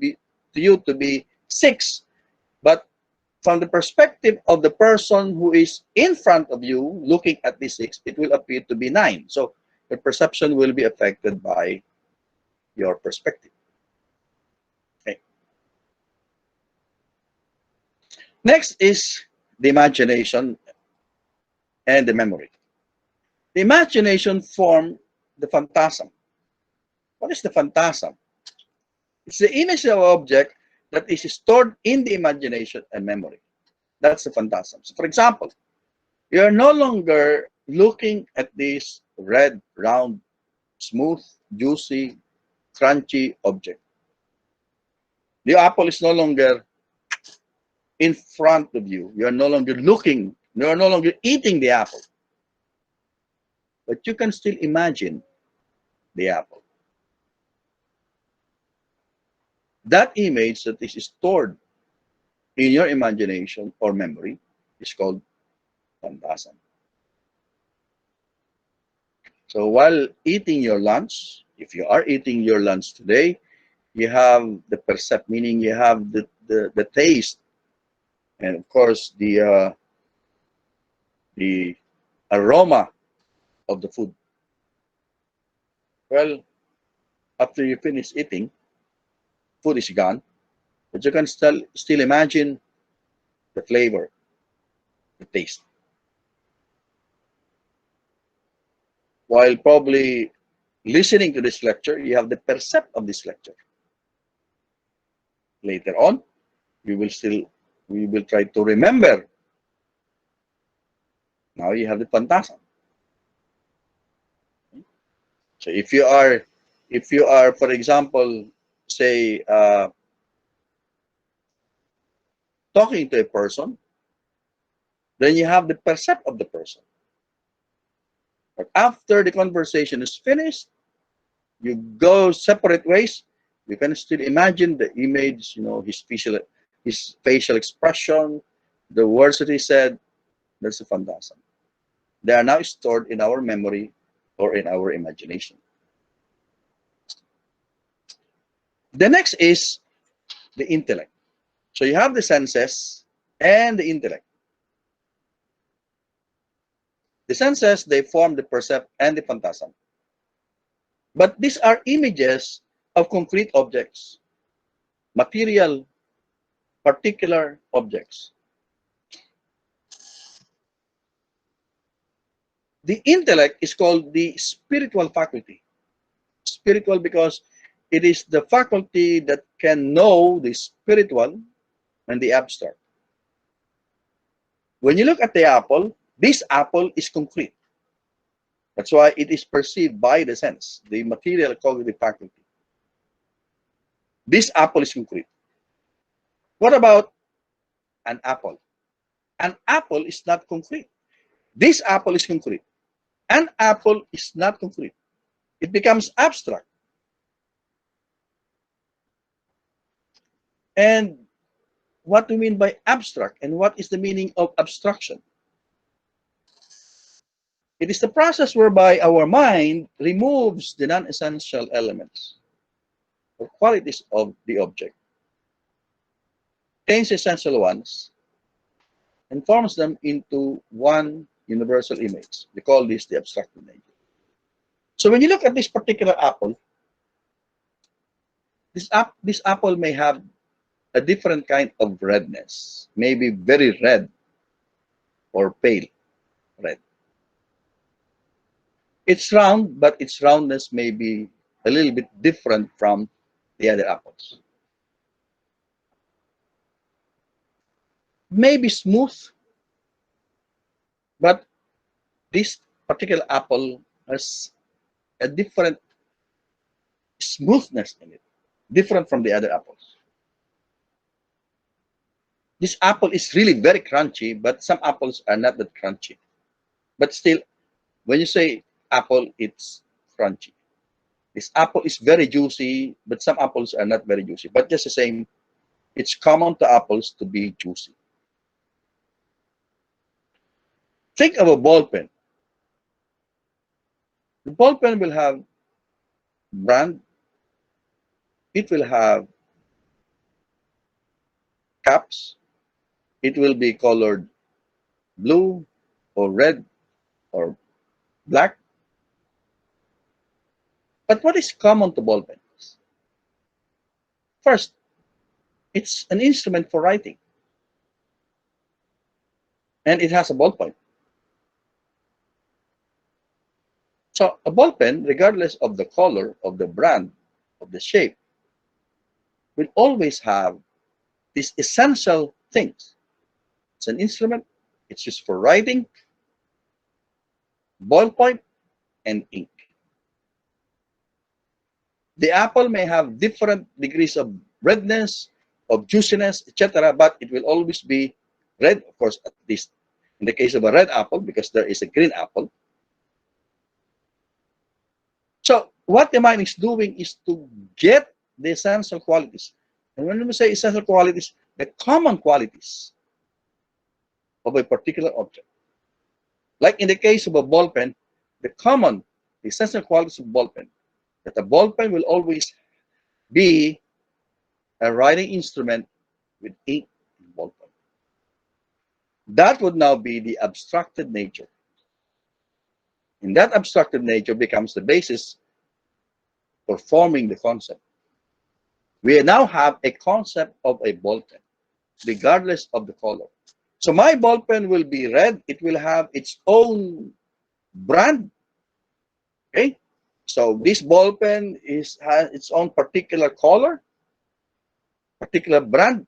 you to be 6, but from the perspective of the person who is in front of you looking at the 6, it will appear to be 9. So your perception will be affected by your perspective. Okay. Next is the imagination and the memory. The imagination forms the phantasm. What is the phantasm? It's the image of an object that is stored in the imagination and memory. That's the phantasm. So for example, you are no longer looking at this red, round, smooth, juicy, crunchy object. The apple is no longer in front of you. You are no longer looking, you are no longer eating the apple. But you can still imagine the apple. That image that is stored in your imagination or memory is called phantasm. So while eating your lunch, if you are eating your lunch today, you have the percept, meaning you have the taste, and of course the aroma of the food. Well, after you finish eating, food is gone, but you can still imagine the flavor, the taste. While probably listening to this lecture, you have the percept of this lecture. Later on, we will try to remember. Now you have the phantasm. So if you are, for example, say talking to a person, then you have the percept of the person. But after the conversation is finished, you go separate ways. You can still imagine the image, his facial expression, the words that he said. That's a phantasm. They are now stored in our memory or in our imagination. The next is the intellect. So you have the senses and the intellect. The senses, they form the percept and the phantasm. But these are images of concrete objects, material, particular objects. The intellect is called the spiritual faculty. Spiritual because it is the faculty that can know the spiritual and the abstract. When you look at the apple, this apple is concrete. That's why it is perceived by the sense, the material cognitive faculty. This apple is concrete. What about an apple? An apple is not concrete. This apple is concrete. An apple is not concrete. It becomes abstract. And what do you mean by abstract? And what is the meaning of abstraction? It is the process whereby our mind removes the non-essential elements or qualities of the object, takes essential ones, and forms them into one universal image. We call this the abstracted nature. So when you look at this particular apple, this apple may have a different kind of redness, maybe very red or pale red. It's round, but its roundness may be a little bit different from the other apples. Maybe smooth, but this particular apple has a different smoothness in it, different from the other apples. This apple is really very crunchy, but some apples are not that crunchy. But still, when you say apple, it's crunchy. This apple is very juicy, but some apples are not very juicy. But just the same, it's common to apples to be juicy. Think of a ball pen. The ball pen will have brand, it will have caps, it will be colored blue or red or black. But what is common to ball pens? First, it's an instrument for writing. And it has a ballpoint. So a ball pen, regardless of the color, of the brand, of the shape, will always have these essential things. It's an instrument, it's used for writing, ballpoint, and ink. The apple may have different degrees of redness, of juiciness, etc., but it will always be red, of course, at least in the case of a red apple, because there is a green apple. So what the mind is doing is to get the essential qualities. And when we say essential qualities, the common qualities of a particular object. Like in the case of a ball pen, the essential qualities of ball pen, that a ball pen will always be a writing instrument with ink and ballpoint. That would now be the abstracted nature. And that abstracted nature becomes the basis for forming the concept. We now have a concept of a ball pen, regardless of the color. So my ball pen will be red. It will have its own brand. Okay? So this ball pen has its own particular color, particular brand,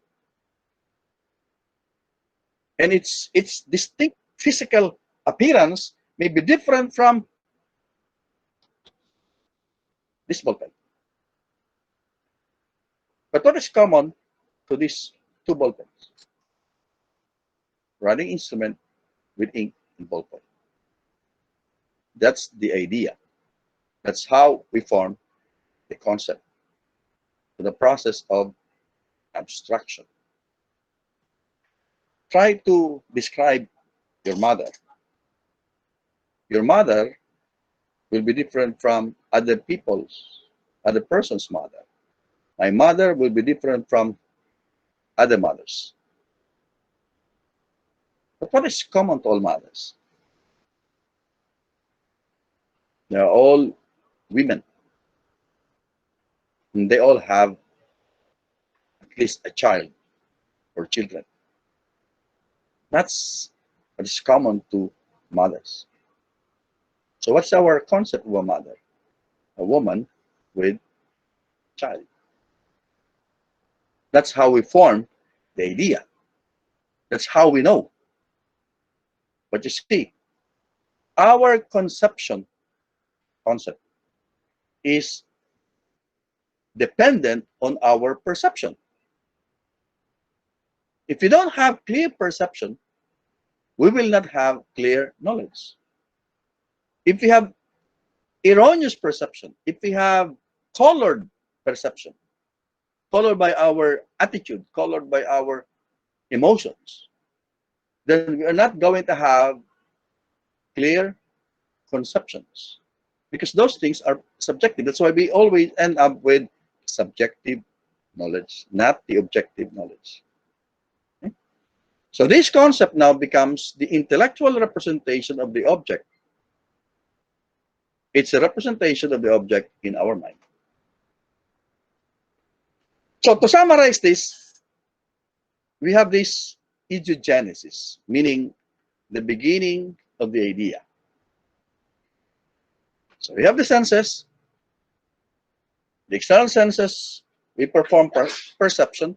and its distinct physical appearance may be different from this ball pen. But what is common to these two ball pens? Writing instrument with ink and ball pen. That's the idea. That's how we form the concept, the process of abstraction. Try to describe your mother. Your mother will be different from other person's mother. My mother will be different from other mothers. But what is common to all mothers? They are all women. And they all have at least a child or children. That's what is common to mothers. So what's our concept of a mother? A woman with child. That's how we form the idea. That's how we know. But you see, our concept is dependent on our perception. If we don't have clear perception, we will not have clear knowledge. If we have erroneous perception, if we have colored perception, colored by our attitude, colored by our emotions, then we are not going to have clear conceptions, because those things are subjective. That's why we always end up with subjective knowledge, not the objective knowledge. Okay? So this concept now becomes the intellectual representation of the object. It's a representation of the object in our mind. So to summarize this, we have this idiogenesis, meaning the beginning of the idea. So we have the senses, the external senses, we perform perception,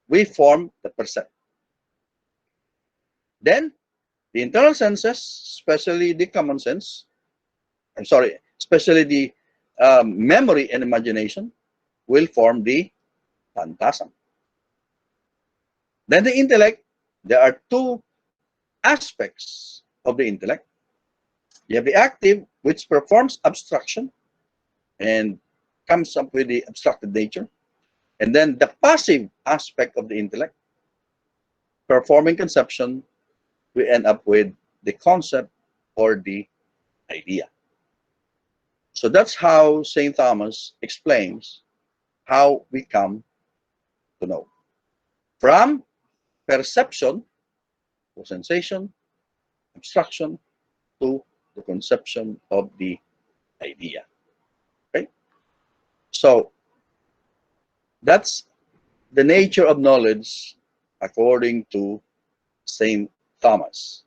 we form the percept. Then the internal senses, especially the common sense, especially the memory and imagination, will form the phantasm. Then the intellect, there are two aspects of the intellect. You have the active, which performs abstraction and comes up with the abstracted nature. And then the passive aspect of the intellect, performing conception, we end up with the concept or the idea. So that's how St. Thomas explains how we come to know. From perception to sensation, abstraction to the conception of the idea. Okay? So that's the nature of knowledge according to St. Thomas.